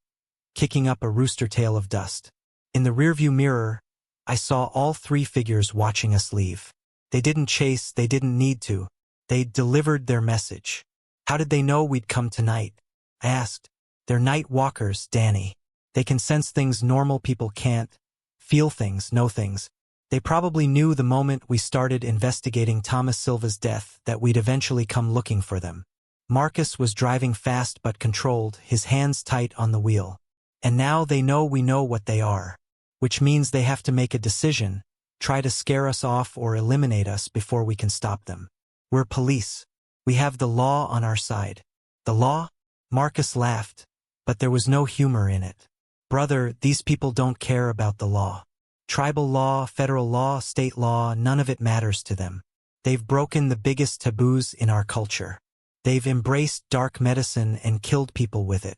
kicking up a rooster tail of dust. In the rearview mirror, I saw all 3 figures watching us leave. They didn't chase, they didn't need to. They delivered their message. How did they know we'd come tonight? I asked. They're night walkers, Danny. They can sense things normal people can't. Feel things, know things. They probably knew the moment we started investigating Thomas Silva's death that we'd eventually come looking for them. Marcus was driving fast but controlled, his hands tight on the wheel. And now they know we know what they are. Which means they have to make a decision, try to scare us off or eliminate us before we can stop them. We're police. We have the law on our side. The law? Marcus laughed, but there was no humor in it. Brother, these people don't care about the law. Tribal law, federal law, state law, none of it matters to them. They've broken the biggest taboos in our culture. They've embraced dark medicine and killed people with it.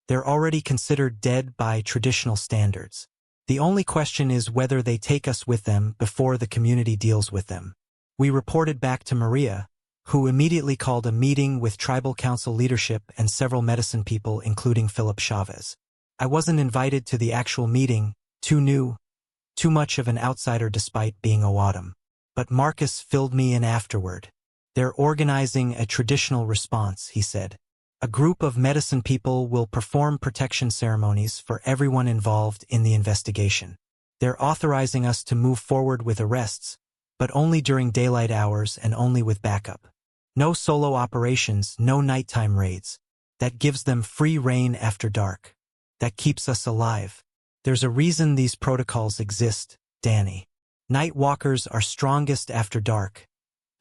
They're already considered dead by traditional standards. The only question is whether they take us with them before the community deals with them. We reported back to Maria, who immediately called a meeting with tribal council leadership and several medicine people, including Philip Chavez. I wasn't invited to the actual meeting, too new, too much of an outsider despite being O'odham. But Marcus filled me in afterward. They're organizing a traditional response, he said. A group of medicine people will perform protection ceremonies for everyone involved in the investigation. They're authorizing us to move forward with arrests, but only during daylight hours and only with backup. No solo operations, no nighttime raids. That gives them free rein after dark. That keeps us alive. There's a reason these protocols exist, Danny. Night walkers are strongest after dark,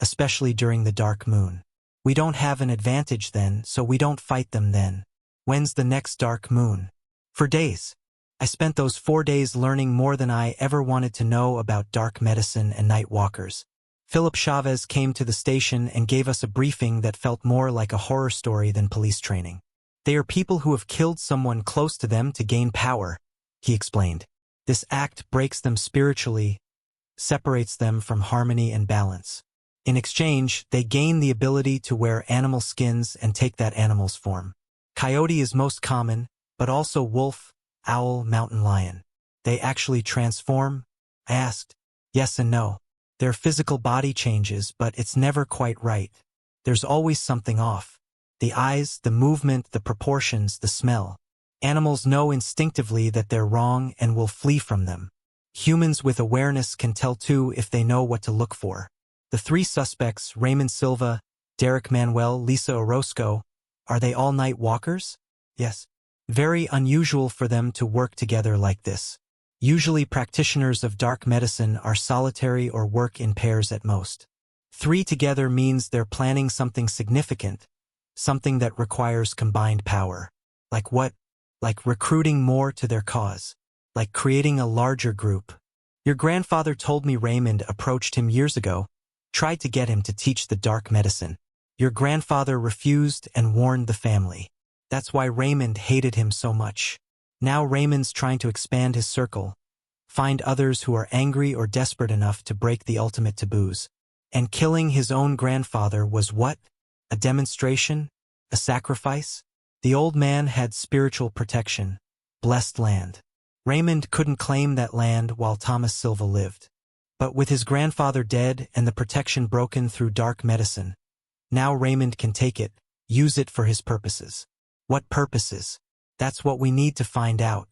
especially during the dark moon. We don't have an advantage then, so we don't fight them then. When's the next dark moon? For days. I spent those 4 days learning more than I ever wanted to know about dark medicine and night walkers. Philip Chavez came to the station and gave us a briefing that felt more like a horror story than police training. They are people who have killed someone close to them to gain power, he explained. This act breaks them spiritually, separates them from harmony and balance. In exchange, they gain the ability to wear animal skins and take that animal's form. Coyote is most common, but also wolf, owl, mountain lion. They actually transform? I asked. Yes and no. Their physical body changes, but it's never quite right. There's always something off. The eyes, the movement, the proportions, the smell. Animals know instinctively that they're wrong and will flee from them. Humans with awareness can tell too if they know what to look for. The 3 suspects, Raymond Silva, Derek Manuel, Lisa Orozco, are they all night walkers? Yes. Very unusual for them to work together like this. Usually practitioners of dark medicine are solitary or work in pairs at most. 3 together means they're planning something significant, something that requires combined power. Like what? Like recruiting more to their cause. Like creating a larger group. Your grandfather told me Raymond approached him years ago, tried to get him to teach the dark medicine. Your grandfather refused and warned the family. That's why Raymond hated him so much. Now Raymond's trying to expand his circle, find others who are angry or desperate enough to break the ultimate taboos. And killing his own grandfather was what? A demonstration? A sacrifice? The old man had spiritual protection, blessed land. Raymond couldn't claim that land while Thomas Silva lived. But with his grandfather dead and the protection broken through dark medicine, now Raymond can take it, use it for his purposes. What purposes? That's what we need to find out.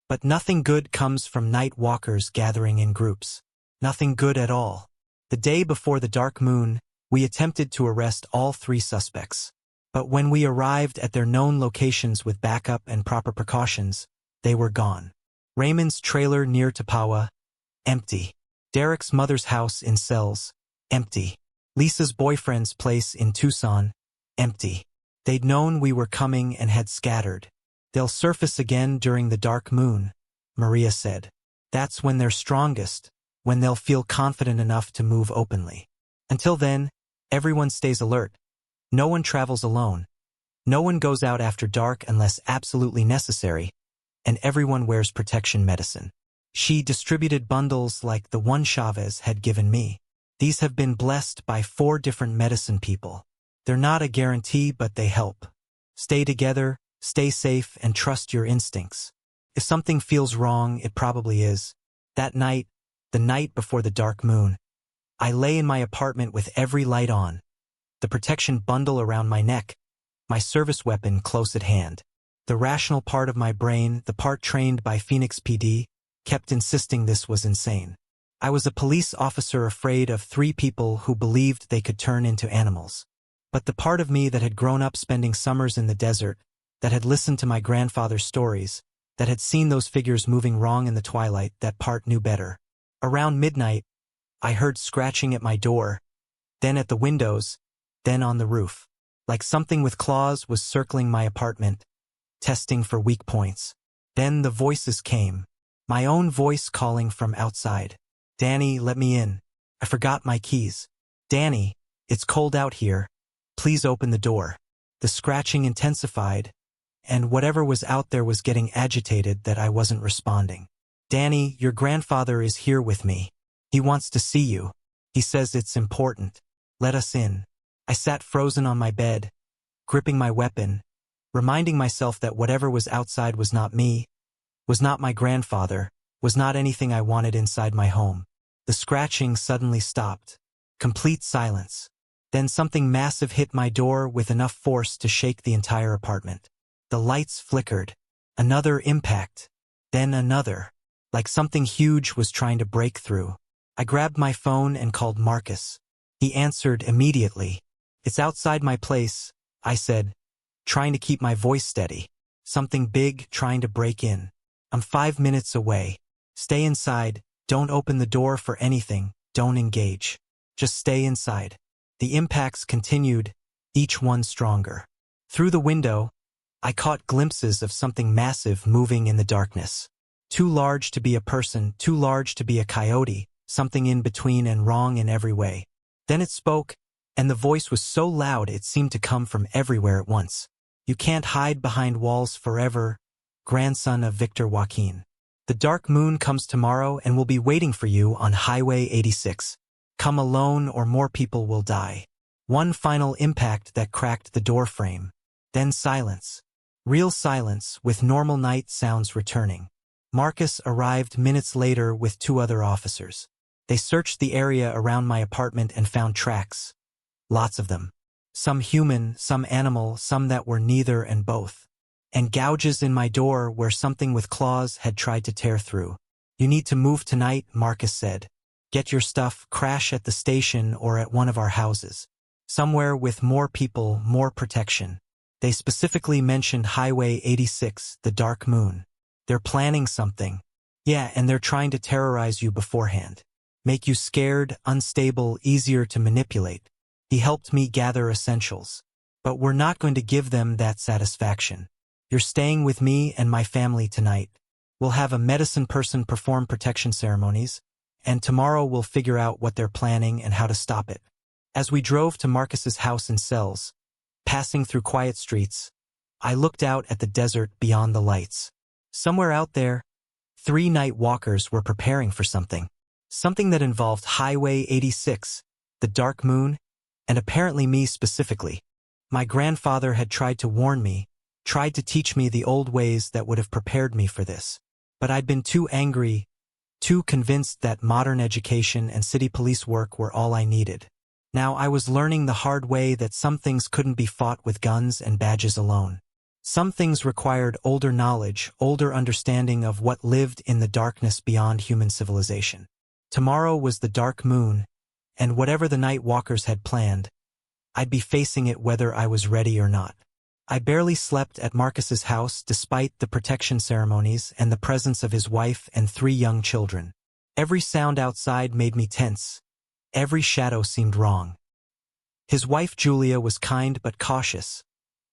But nothing good comes from night walkers gathering in groups. Nothing good at all. The day before the dark moon, we attempted to arrest all 3 suspects. But when we arrived at their known locations with backup and proper precautions, they were gone. Raymond's trailer near Tapawa, empty. Derek's mother's house in Cells, empty. Lisa's boyfriend's place in Tucson, empty. They'd known we were coming and had scattered. They'll surface again during the dark moon, Maria said. That's when they're strongest, when they'll feel confident enough to move openly. Until then, everyone stays alert. No one travels alone. No one goes out after dark unless absolutely necessary, and everyone wears protection medicine. She distributed bundles like the one Chavez had given me. These have been blessed by 4 different medicine people. They're not a guarantee, but they help. Stay together, stay safe, and trust your instincts. If something feels wrong, it probably is. That night, the night before the dark moon, I lay in my apartment with every light on, the protection bundle around my neck, my service weapon close at hand. The rational part of my brain, the part trained by Phoenix PD, kept insisting this was insane. I was a police officer afraid of 3 people who believed they could turn into animals. But the part of me that had grown up spending summers in the desert, that had listened to my grandfather's stories, that had seen those figures moving wrong in the twilight, that part knew better. Around midnight, I heard scratching at my door, then at the windows, then on the roof. like something with claws was circling my apartment, testing for weak points. Then the voices came, my own voice calling from outside. Danny, let me in. I forgot my keys. Danny, it's cold out here. Please open the door. The scratching intensified, and whatever was out there was getting agitated that I wasn't responding. Danny, your grandfather is here with me. He wants to see you. He says it's important. Let us in. I sat frozen on my bed, gripping my weapon, reminding myself that whatever was outside was not me, was not my grandfather, was not anything I wanted inside my home. The scratching suddenly stopped. Complete silence. Then something massive hit my door with enough force to shake the entire apartment. The lights flickered. Another impact. Then another. Like something huge was trying to break through. I grabbed my phone and called Marcus. He answered immediately. It's outside my place, I said, trying to keep my voice steady. Something big trying to break in. I'm 5 minutes away. Stay inside. Don't open the door for anything. Don't engage. Just stay inside. The impacts continued, each one stronger. Through the window, I caught glimpses of something massive moving in the darkness. Too large to be a person, too large to be a coyote, something in between and wrong in every way. Then it spoke, and the voice was so loud it seemed to come from everywhere at once. You can't hide behind walls forever, grandson of Victor Joaquin. The dark moon comes tomorrow and will be waiting for you on Highway 86. Come alone or more people will die. One final impact that cracked the door frame. Then silence. Real silence with normal night sounds returning. Marcus arrived minutes later with 2 other officers. They searched the area around my apartment and found tracks. Lots of them. Some human, some animal, some that were neither and both. And gouges in my door where something with claws had tried to tear through. You need to move tonight, Marcus said. Get your stuff, crash at the station or at one of our houses. Somewhere with more people, more protection. They specifically mentioned Highway 86, the dark moon. They're planning something. Yeah, and they're trying to terrorize you beforehand. Make you scared, unstable, easier to manipulate. He helped me gather essentials. But we're not going to give them that satisfaction. You're staying with me and my family tonight. We'll have a medicine person perform protection ceremonies, and tomorrow we'll figure out what they're planning and how to stop it. As we drove to Marcus's house in Cells, passing through quiet streets, I looked out at the desert beyond the lights. Somewhere out there, 3 night walkers were preparing for something. Something that involved Highway 86, the dark moon, and apparently me specifically. My grandfather had tried to warn me, tried to teach me the old ways that would have prepared me for this. But I'd been too angry, too convinced that modern education and city police work were all I needed. Now I was learning the hard way that some things couldn't be fought with guns and badges alone. Some things required older knowledge, older understanding of what lived in the darkness beyond human civilization. Tomorrow was the dark moon, and whatever the night walkers had planned, I'd be facing it whether I was ready or not. I barely slept at Marcus's house despite the protection ceremonies and the presence of his wife and 3 young children. Every sound outside made me tense. Every shadow seemed wrong. His wife Julia was kind but cautious,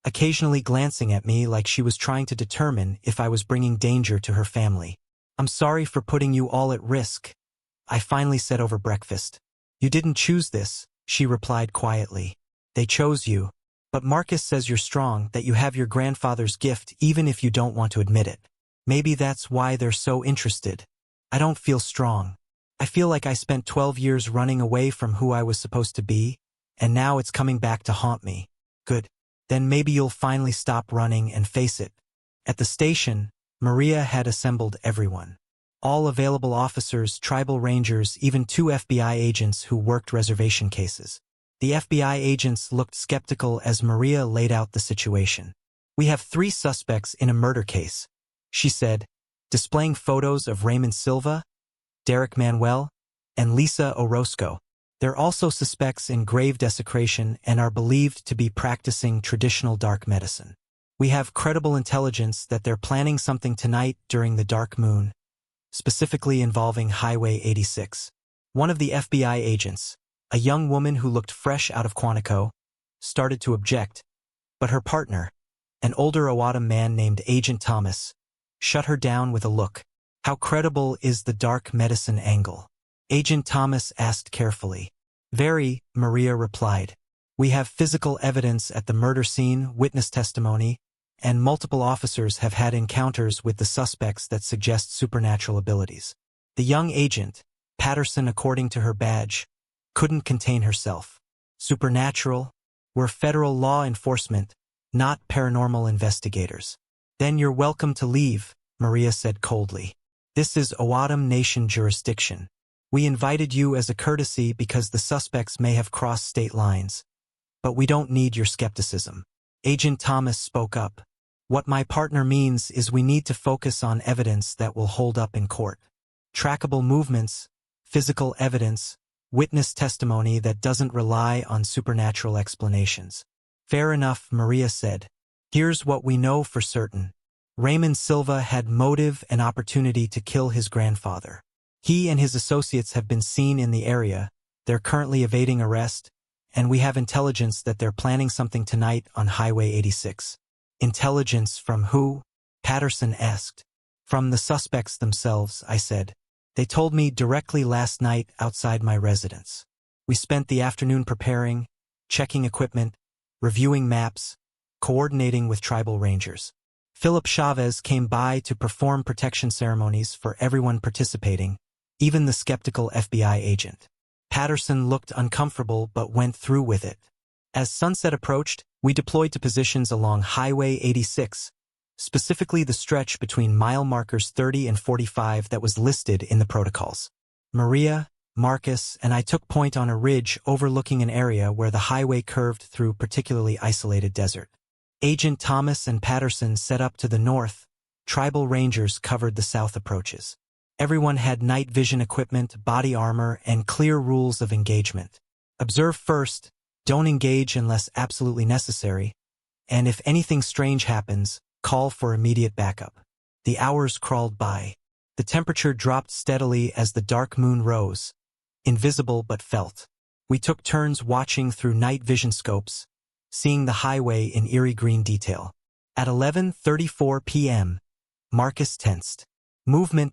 occasionally glancing at me like she was trying to determine if I was bringing danger to her family. I'm sorry for putting you all at risk, I finally said over breakfast. You didn't choose this, she replied quietly. They chose you. But Marcus says you're strong, that you have your grandfather's gift even if you don't want to admit it. Maybe that's why they're so interested. I don't feel strong. I feel like I spent 12 years running away from who I was supposed to be, and now it's coming back to haunt me. Good. Then maybe you'll finally stop running and face it. At the station, Maria had assembled everyone. All available officers, tribal rangers, even 2 FBI agents who worked reservation cases. The FBI agents looked skeptical as Maria laid out the situation. We have 3 suspects in a murder case, she said, displaying photos of Raymond Silva, Derek Manuel, and Lisa Orozco. They're also suspects in grave desecration and are believed to be practicing traditional dark medicine. We have credible intelligence that they're planning something tonight during the dark moon, specifically involving Highway 86. One of the FBI agents, a young woman who looked fresh out of Quantico, started to object, but her partner, an older O'odham man named Agent Thomas, shut her down with a look. How credible is the dark medicine angle? Agent Thomas asked carefully. Very, Maria replied. We have physical evidence at the murder scene, witness testimony, and multiple officers have had encounters with the suspects that suggest supernatural abilities. The young agent, Patterson according to her badge, couldn't contain herself. Supernatural? We're federal law enforcement, not paranormal investigators. Then you're welcome to leave, Maria said coldly. This is O'odham Nation jurisdiction. We invited you as a courtesy because the suspects may have crossed state lines. But we don't need your skepticism. Agent Thomas spoke up. What my partner means is we need to focus on evidence that will hold up in court. Trackable movements, physical evidence, witness testimony that doesn't rely on supernatural explanations. Fair enough, Maria said. Here's what we know for certain. Raymond Silva had motive and opportunity to kill his grandfather. He and his associates have been seen in the area, they're currently evading arrest, and we have intelligence that they're planning something tonight on Highway 86. Intelligence from who? Patterson asked. From the suspects themselves, I said. They told me directly last night outside my residence. We spent the afternoon preparing, checking equipment, reviewing maps, coordinating with tribal rangers. Philip Chavez came by to perform protection ceremonies for everyone participating, even the skeptical FBI agent. Patterson looked uncomfortable but went through with it. As sunset approached, we deployed to positions along Highway 86, specifically the stretch between mile markers 30 and 45 that was listed in the protocols. Maria, Marcus, and I took point on a ridge overlooking an area where the highway curved through particularly isolated desert. Agent Thomas and Patterson set up to the north. Tribal rangers covered the south approaches. Everyone had night vision equipment, body armor, and clear rules of engagement. Observe first, don't engage unless absolutely necessary, and if anything strange happens, call for immediate backup. The hours crawled by. The temperature dropped steadily as the dark moon rose, invisible but felt. We took turns watching through night vision scopes, seeing the highway in eerie green detail. At 11:34 p.m., Marcus tensed. Movement,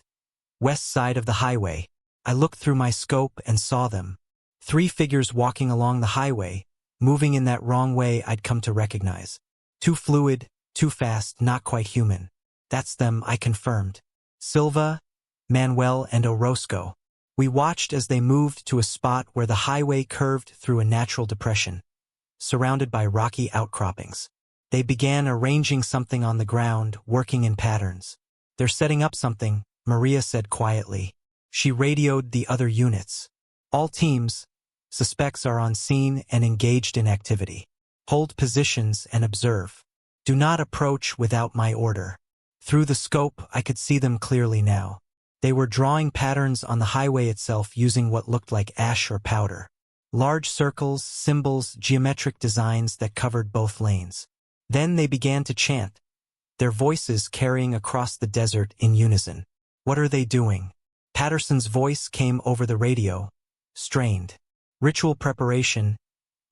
west side of the highway. I looked through my scope and saw them. 3 figures walking along the highway, moving in that wrong way I'd come to recognize. Too fluid, too fast, not quite human. That's them, I confirmed. Silva, Manuel, and Orozco. We watched as they moved to a spot where the highway curved through a natural depression, surrounded by rocky outcroppings. They began arranging something on the ground, working in patterns. They're setting up something, Maria said quietly. She radioed the other units. All teams, suspects are on scene and engaged in activity. Hold positions and observe. Do not approach without my order. Through the scope, I could see them clearly now. They were drawing patterns on the highway itself using what looked like ash or powder. Large circles, symbols, geometric designs that covered both lanes. Then they began to chant, their voices carrying across the desert in unison. What are they doing? Patterson's voice came over the radio, strained. Ritual preparation,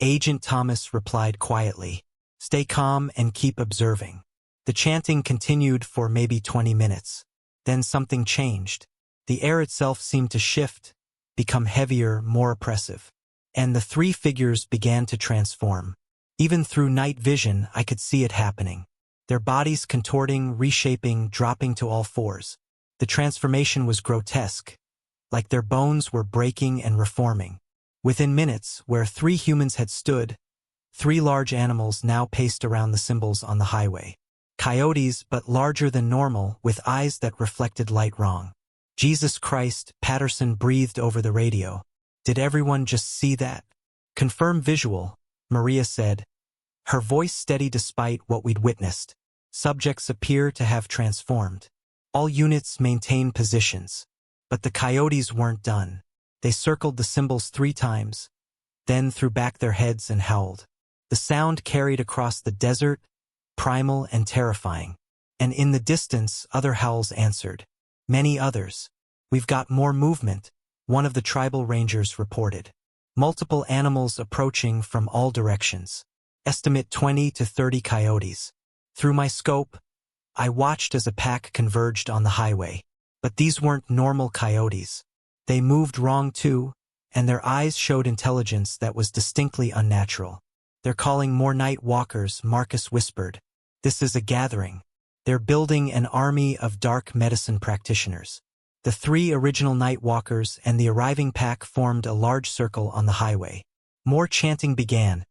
Agent Thomas replied quietly. Stay calm and keep observing. The chanting continued for maybe 20 minutes. Then something changed. The air itself seemed to shift, become heavier, more oppressive. And the 3 figures began to transform. Even through night vision, I could see it happening. Their bodies contorting, reshaping, dropping to all fours. The transformation was grotesque, like their bones were breaking and reforming. Within minutes, where 3 humans had stood, 3 large animals now paced around the symbols on the highway. Coyotes, but larger than normal, with eyes that reflected light wrong. Jesus Christ, Patterson breathed over the radio. Did everyone just see that? Confirm visual, Maria said, her voice steady despite what we'd witnessed. Subjects appear to have transformed. All units maintain positions. But the coyotes weren't done. They circled the symbols 3 times, then threw back their heads and howled. The sound carried across the desert, primal and terrifying. And in the distance, other howls answered. Many others. We've got more movement, one of the tribal rangers reported. Multiple animals approaching from all directions. Estimate 20 to 30 coyotes. Through my scope, I watched as a pack converged on the highway. But these weren't normal coyotes. They moved wrong too, and their eyes showed intelligence that was distinctly unnatural. "They're calling more night walkers," Marcus whispered. "This is a gathering. They're building an army of dark medicine practitioners." The 3 original night walkers and the arriving pack formed a large circle on the highway. More chanting began,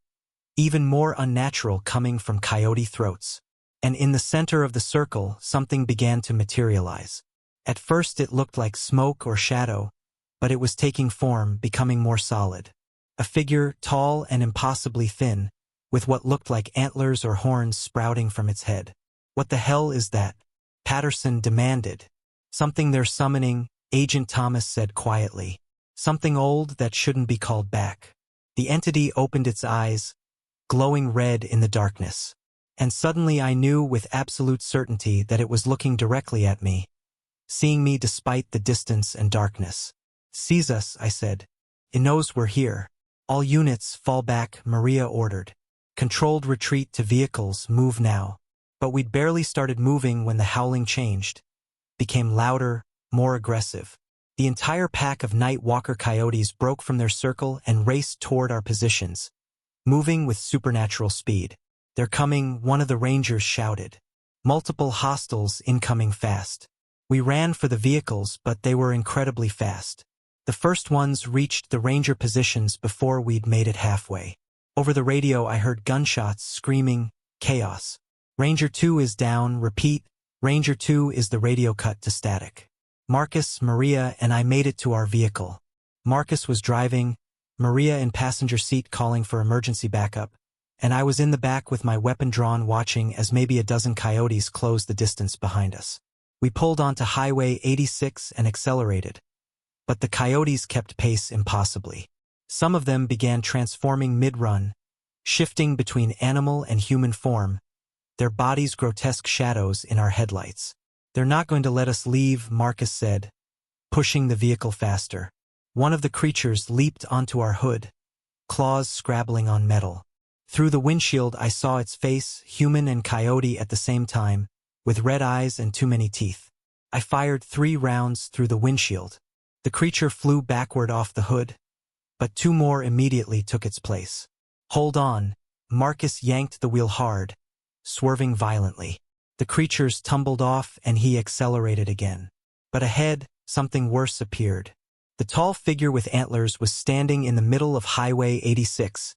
even more unnatural coming from coyote throats. And in the center of the circle, something began to materialize. At first it looked like smoke or shadow, but it was taking form, becoming more solid. A figure, tall and impossibly thin, with what looked like antlers or horns sprouting from its head. "What the hell is that?" Patterson demanded. "Something they're summoning," Agent Thomas said quietly. "Something old that shouldn't be called back." The entity opened its eyes, glowing red in the darkness. And suddenly I knew with absolute certainty that it was looking directly at me, seeing me despite the distance and darkness. "Sees us," I said. "It knows we're here." "All units, fall back," Maria ordered. "Controlled retreat to vehicles, move now." But we'd barely started moving when the howling changed, became louder, more aggressive. The entire pack of night walker coyotes broke from their circle and raced toward our positions, moving with supernatural speed. "They're coming," one of the rangers shouted. "Multiple hostiles incoming fast." We ran for the vehicles, but they were incredibly fast. The first ones reached the ranger positions before we'd made it halfway. Over the radio I heard gunshots, screaming, chaos. "Ranger 2 is down, repeat." Ranger 2 is the radio cut to static. Marcus, Maria, and I made it to our vehicle. Marcus was driving, Maria in passenger seat calling for emergency backup, and I was in the back with my weapon drawn watching as maybe a dozen coyotes closed the distance behind us. We pulled onto Highway 86 and accelerated. But the coyotes kept pace impossibly. Some of them began transforming mid-run, shifting between animal and human form, their bodies grotesque shadows in our headlights. "They're not going to let us leave," Marcus said, pushing the vehicle faster. One of the creatures leaped onto our hood, claws scrabbling on metal. Through the windshield I saw its face, human and coyote at the same time, with red eyes and too many teeth. I fired 3 rounds through the windshield. The creature flew backward off the hood, but 2 more immediately took its place. "Hold on." Marcus yanked the wheel hard, swerving violently. The creatures tumbled off and he accelerated again. But ahead, something worse appeared. The tall figure with antlers was standing in the middle of Highway 86,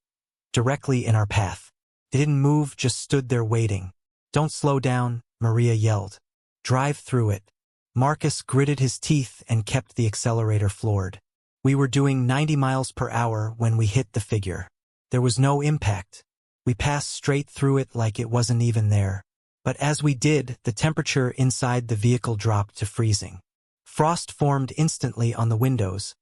directly in our path. It didn't move, just stood there waiting. "Don't slow down," Maria yelled. "Drive through it." Marcus gritted his teeth and kept the accelerator floored. We were doing 90 miles per hour when we hit the figure. There was no impact. We passed straight through it like it wasn't even there. But as we did, the temperature inside the vehicle dropped to freezing. Frost formed instantly on the windows,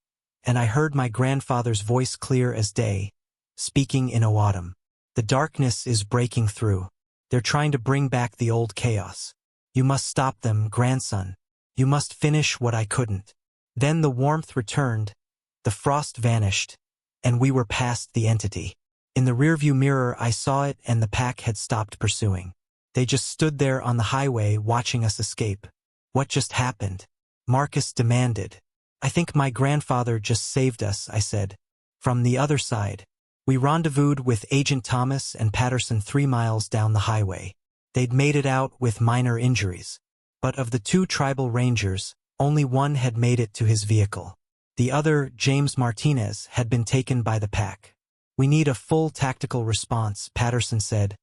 and I heard my grandfather's voice clear as day, speaking in O'odham. "The darkness is breaking through. They're trying to bring back the old chaos. You must stop them, grandson. You must finish what I couldn't." Then the warmth returned, the frost vanished, and we were past the entity. In the rearview mirror I saw it, and the pack had stopped pursuing. They just stood there on the highway watching us escape. "What just happened?" Marcus demanded. "I think my grandfather just saved us," I said. "From the other side." We rendezvoused with Agent Thomas and Patterson 3 miles down the highway. They'd made it out with minor injuries. But of the 2 tribal rangers, only one had made it to his vehicle. The other, James Martinez, had been taken by the pack. "We need a full tactical response," Patterson said,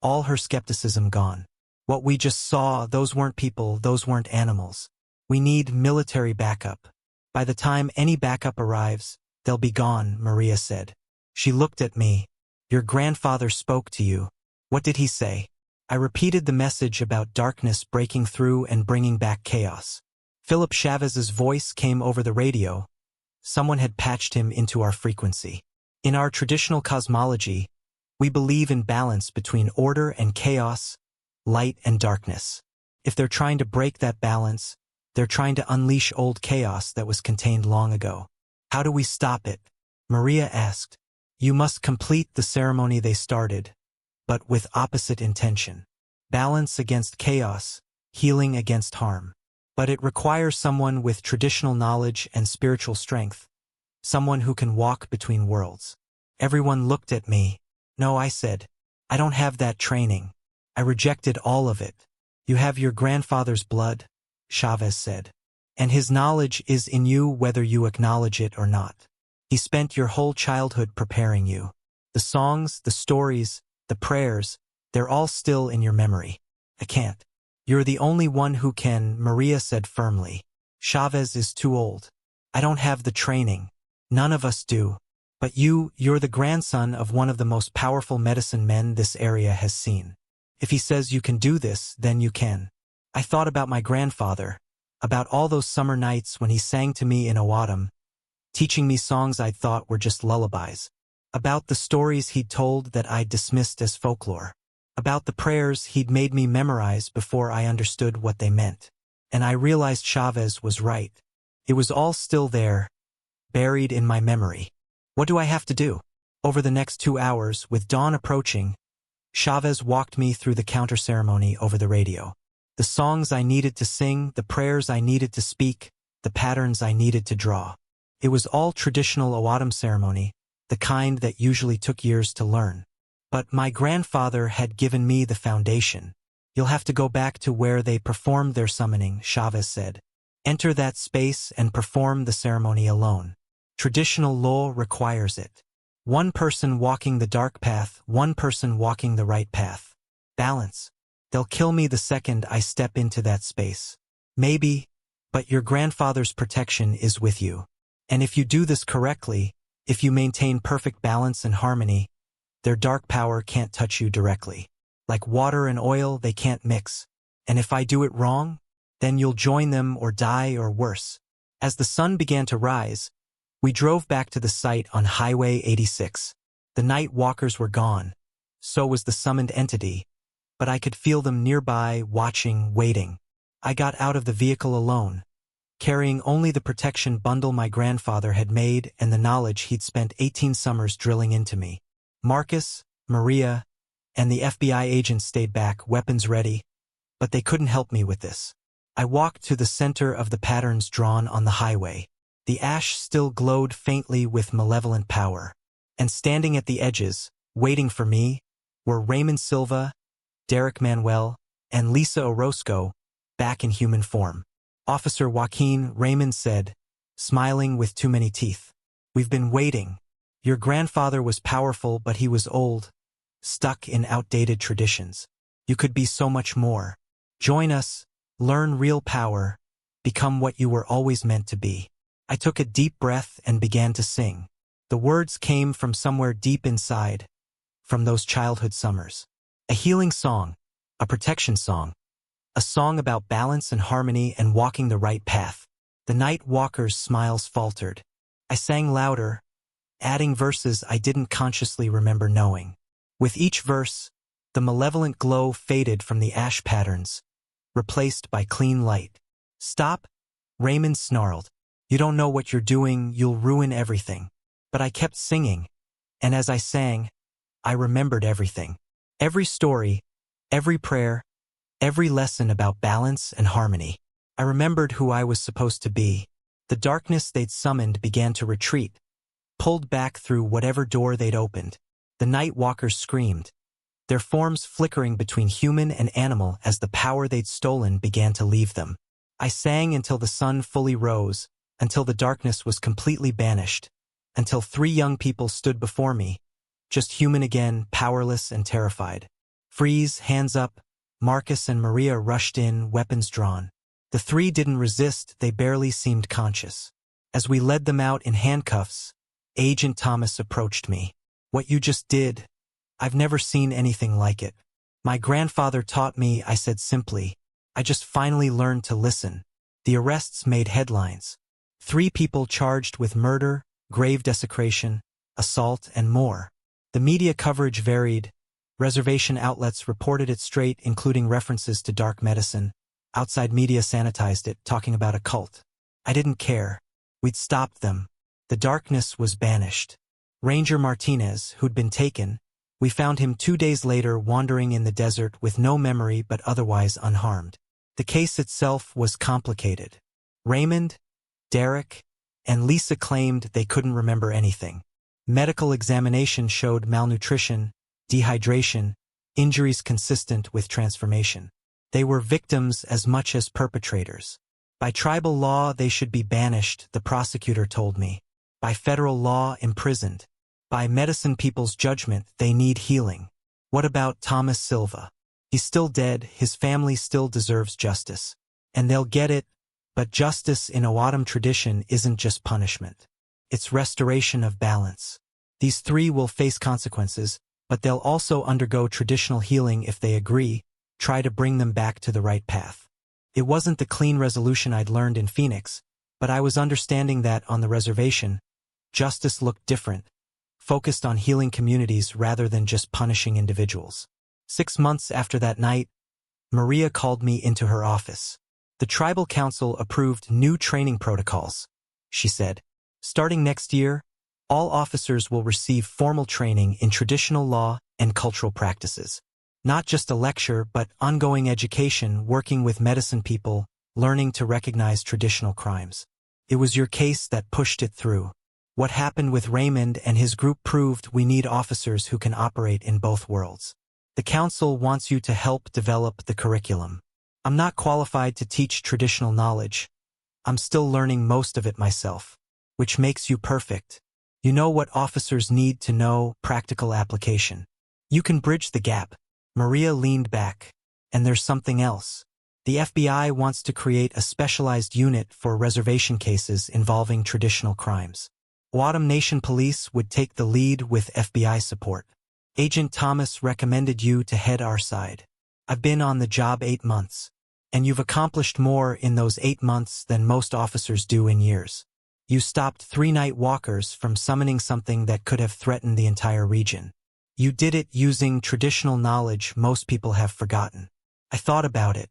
all her skepticism gone. "What we just saw, those weren't people, those weren't animals. We need military backup. By the time any backup arrives, they'll be gone," Maria said. She looked at me. "Your grandfather spoke to you. What did he say?" I repeated the message about darkness breaking through and bringing back chaos. Philip Chavez's voice came over the radio. Someone had patched him into our frequency. "In our traditional cosmology, we believe in balance between order and chaos, light and darkness. If they're trying to break that balance, they're trying to unleash old chaos that was contained long ago." "How do we stop it?" Maria asked. "You must complete the ceremony they started. but with opposite intention. Balance against chaos, healing against harm. But it requires someone with traditional knowledge and spiritual strength, someone who can walk between worlds. Everyone looked at me. No, I said, I don't have that training. I rejected all of it. You have your grandfather's blood, Chavez said. And his knowledge is in you whether you acknowledge it or not. He spent your whole childhood preparing you. The songs, the stories, the prayers, they're all still in your memory. I can't. You're the only one who can, Maria said firmly. Chavez is too old. I don't have the training. None of us do. But you're the grandson of one of the most powerful medicine men this area has seen. If he says you can do this, then you can. I thought about my grandfather, about all those summer nights when he sang to me in O'odham, teaching me songs I'd thought were just lullabies, about the stories he'd told that I'd dismissed as folklore, about the prayers he'd made me memorize before I understood what they meant. And I realized Chavez was right. It was all still there, buried in my memory. What do I have to do? Over the next 2 hours, with dawn approaching, Chavez walked me through the counter ceremony over the radio. The songs I needed to sing, the prayers I needed to speak, the patterns I needed to draw. It was all traditional O'odham ceremony, the kind that usually took years to learn. But my grandfather had given me the foundation. You'll have to go back to where they performed their summoning, Chavez said. Enter that space and perform the ceremony alone. Traditional law requires it. One person walking the dark path, one person walking the right path. Balance. They'll kill me the second I step into that space. Maybe, but your grandfather's protection is with you. And if you do this correctly, if you maintain perfect balance and harmony, their dark power can't touch you directly. Like water and oil, they can't mix. And if I do it wrong, then you'll join them or die or worse. As the sun began to rise, we drove back to the site on Highway 86. The night walkers were gone. So was the summoned entity, but I could feel them nearby, watching, waiting. I got out of the vehicle alone, carrying only the protection bundle my grandfather had made and the knowledge he'd spent 18 summers drilling into me. Marcus, Maria, and the FBI agents stayed back, weapons ready, but they couldn't help me with this. I walked to the center of the patterns drawn on the highway. The ash still glowed faintly with malevolent power. And standing at the edges, waiting for me, were Raymond Silva, Derek Manuel, and Lisa Orozco, back in human form. Officer Joaquin, Raymond said, smiling with too many teeth. We've been waiting. Your grandfather was powerful, but he was old, stuck in outdated traditions. You could be so much more. Join us, learn real power, become what you were always meant to be. I took a deep breath and began to sing. The words came from somewhere deep inside, from those childhood summers. A healing song, a protection song, a song about balance and harmony and walking the right path. The night walker's smiles faltered. I sang louder, adding verses I didn't consciously remember knowing. With each verse, the malevolent glow faded from the ash patterns, replaced by clean light. Stop, Raymond snarled. You don't know what you're doing, you'll ruin everything. But I kept singing, and as I sang, I remembered everything. Every story, every prayer, every lesson about balance and harmony. I remembered who I was supposed to be. The darkness they'd summoned began to retreat, pulled back through whatever door they'd opened. The night walkers screamed, their forms flickering between human and animal as the power they'd stolen began to leave them. I sang until the sun fully rose, until the darkness was completely banished, until 3 young people stood before me, just human again, powerless and terrified. Freeze, hands up. Marcus and Maria rushed in, weapons drawn. The 3 didn't resist, they barely seemed conscious. As we led them out in handcuffs, Agent Thomas approached me. What you just did, I've never seen anything like it. My grandfather taught me, I said simply. I just finally learned to listen. The arrests made headlines. 3 people charged with murder, grave desecration, assault, and more. The media coverage varied. Reservation outlets reported it straight, including references to dark medicine. Outside media sanitized it, talking about a cult. I didn't care. We'd stopped them. The darkness was banished. Ranger Martinez, who'd been taken, We found him 2 days later wandering in the desert with no memory but otherwise unharmed. The case itself was complicated. Raymond, Derek, and Lisa claimed they couldn't remember anything. Medical examination showed malnutrition, dehydration, injuries consistent with transformation. They were victims as much as perpetrators. By tribal law, they should be banished, the prosecutor told me. By federal law, imprisoned. By medicine people's judgment, they need healing. What about Thomas Silva? He's still dead, his family still deserves justice. And they'll get it, but justice in O'odham tradition isn't just punishment. It's restoration of balance. These 3 will face consequences, but they'll also undergo traditional healing if they agree, try to bring them back to the right path. It wasn't the clean resolution I'd learned in Phoenix, but I was understanding that on the reservation, justice looked different, focused on healing communities rather than just punishing individuals. 6 months after that night, Maria called me into her office. The tribal council approved new training protocols, she said. Starting next year, all officers will receive formal training in traditional law and cultural practices. Not just a lecture, but ongoing education, working with medicine people, learning to recognize traditional crimes. It was your case that pushed it through. What happened with Raymond and his group proved we need officers who can operate in both worlds. The council wants you to help develop the curriculum. I'm not qualified to teach traditional knowledge. I'm still learning most of it myself, which makes you perfect. You know what officers need to know, practical application. You can bridge the gap. Maria leaned back. And there's something else. The FBI wants to create a specialized unit for reservation cases involving traditional crimes. O'odham Nation Police would take the lead with FBI support. Agent Thomas recommended you to head our side. I've been on the job 8 months. And you've accomplished more in those 8 months than most officers do in years. You stopped 3 night walkers from summoning something that could have threatened the entire region. You did it using traditional knowledge most people have forgotten. I thought about it.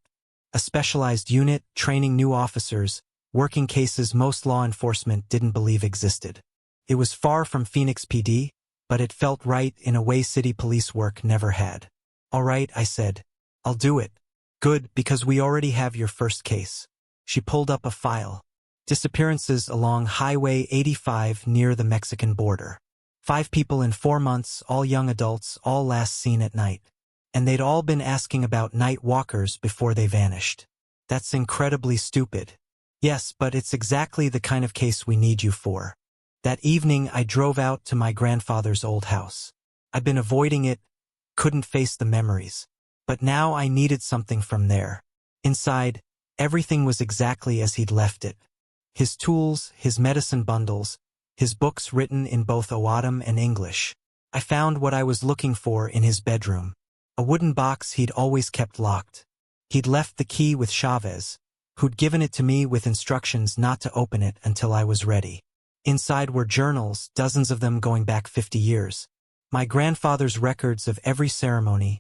A specialized unit, training new officers, working cases most law enforcement didn't believe existed. It was far from Phoenix PD, but it felt right in a way city police work never had. All right, I said. I'll do it. Good, because we already have your first case. She pulled up a file. Disappearances along Highway 85 near the Mexican border. 5 people in 4 months, all young adults, all last seen at night. And they'd all been asking about night walkers before they vanished. That's incredibly stupid. Yes, but it's exactly the kind of case we need you for. That evening I drove out to my grandfather's old house. I'd been avoiding it, couldn't face the memories. But now I needed something from there. Inside, everything was exactly as he'd left it. His tools, his medicine bundles, his books written in both O'odham and English. I found what I was looking for in his bedroom. A wooden box he'd always kept locked. He'd left the key with Chavez, who'd given it to me with instructions not to open it until I was ready. Inside were journals, dozens of them going back 50 years. My grandfather's records of every ceremony,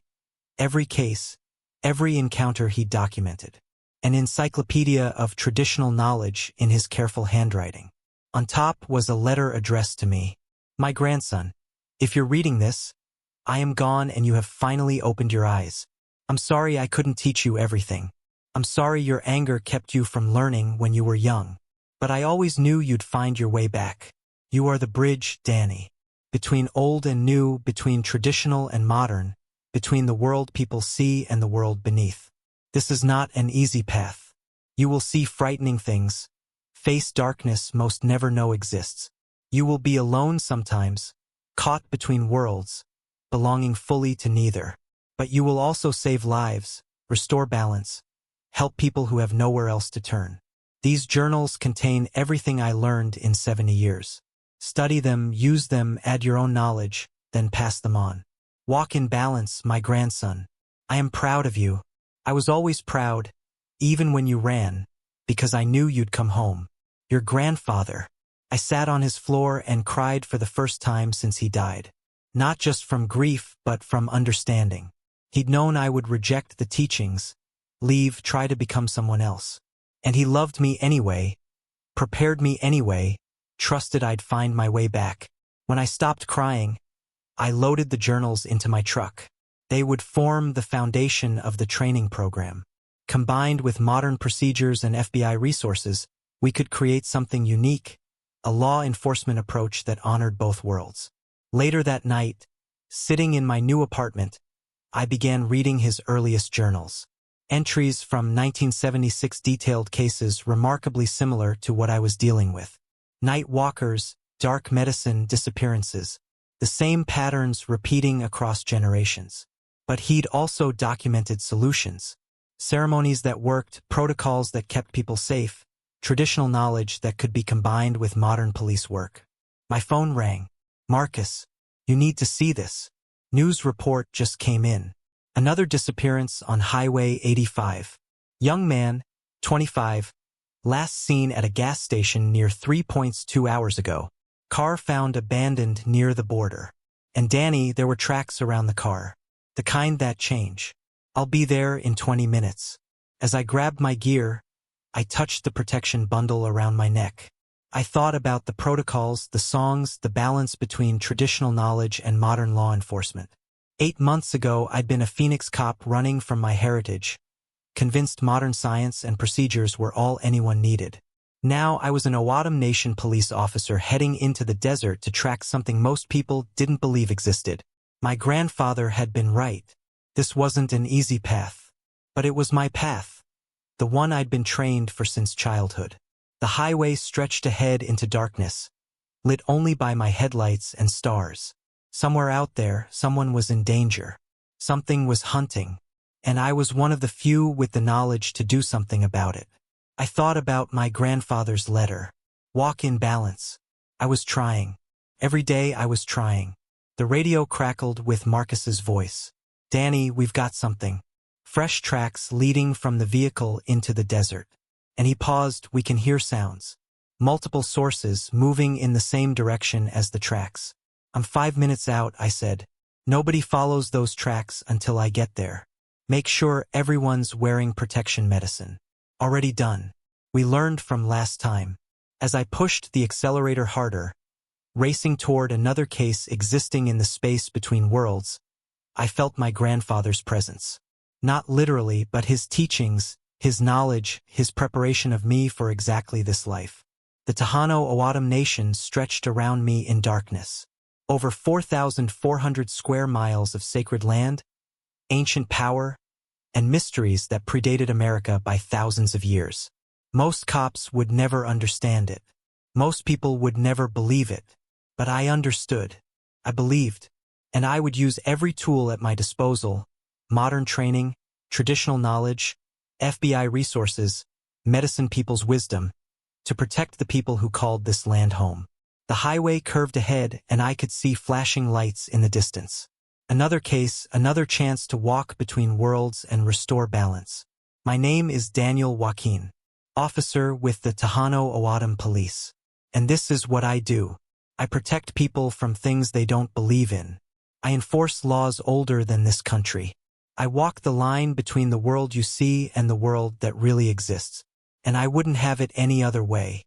every case, every encounter he'd documented. An encyclopedia of traditional knowledge in his careful handwriting. On top was a letter addressed to me. My grandson, if you're reading this, I am gone and you have finally opened your eyes. I'm sorry I couldn't teach you everything. I'm sorry your anger kept you from learning when you were young. But I always knew you'd find your way back. You are the bridge, Danny. Between old and new, between traditional and modern, between the world people see and the world beneath. This is not an easy path. You will see frightening things, face darkness most never know exists. You will be alone sometimes, caught between worlds, belonging fully to neither. But you will also save lives, restore balance, help people who have nowhere else to turn. These journals contain everything I learned in 70 years. Study them, use them, add your own knowledge, then pass them on. Walk in balance, my grandson. I am proud of you. I was always proud, even when you ran, because I knew you'd come home. Your grandfather. I sat on his floor and cried for the first time since he died. Not just from grief, but from understanding. He'd known I would reject the teachings, leave, try to become someone else. And he loved me anyway, prepared me anyway, trusted I'd find my way back. When I stopped crying, I loaded the journals into my truck. They would form the foundation of the training program. Combined with modern procedures and FBI resources, we could create something unique, a law enforcement approach that honored both worlds. Later that night, sitting in my new apartment, I began reading his earliest journals. Entries from 1976 detailed cases remarkably similar to what I was dealing with. Night walkers, dark medicine disappearances, the same patterns repeating across generations. But he'd also documented solutions. Ceremonies that worked, protocols that kept people safe, traditional knowledge that could be combined with modern police work. My phone rang. "Marcus, you need to see this. News report just came in. Another disappearance on Highway 85. Young man, 25, last seen at a gas station near 3 points 2 hours ago. Car found abandoned near the border. And Danny, there were tracks around the car. The kind that change. I'll be there in 20 minutes. As I grabbed my gear, I touched the protection bundle around my neck. I thought about the protocols, the songs, the balance between traditional knowledge and modern law enforcement. 8 months ago, I'd been a Phoenix cop running from my heritage, convinced modern science and procedures were all anyone needed. Now I was an O'odham Nation police officer heading into the desert to track something most people didn't believe existed. My grandfather had been right. This wasn't an easy path. But it was my path. The one I'd been trained for since childhood. The highway stretched ahead into darkness, lit only by my headlights and stars. Somewhere out there, someone was in danger. Something was hunting. And I was one of the few with the knowledge to do something about it. I thought about my grandfather's letter. Walk in balance. I was trying. Every day I was trying. The radio crackled with Marcus's voice. "Danny, we've got something. Fresh tracks leading from the vehicle into the desert." And he paused. "We can hear sounds. Multiple sources moving in the same direction as the tracks." "I'm 5 minutes out," I said. "Nobody follows those tracks until I get there. Make sure everyone's wearing protection medicine." "Already done." We learned from last time. As I pushed the accelerator harder, racing toward another case existing in the space between worlds, I felt my grandfather's presence. Not literally, but his teachings, his knowledge, his preparation of me for exactly this life. The Tohono O'odham Nation stretched around me in darkness. Over 4,400 square miles of sacred land, ancient power, and mysteries that predated America by thousands of years. Most cops would never understand it. Most people would never believe it. But I understood. I believed. And I would use every tool at my disposal, modern training, traditional knowledge, FBI resources, medicine people's wisdom, to protect the people who called this land home. The highway curved ahead and I could see flashing lights in the distance. Another case, another chance to walk between worlds and restore balance. My name is Daniel Joaquin, officer with the Tohono O'odham Police. And this is what I do. I protect people from things they don't believe in. I enforce laws older than this country. I walk the line between the world you see and the world that really exists. And I wouldn't have it any other way.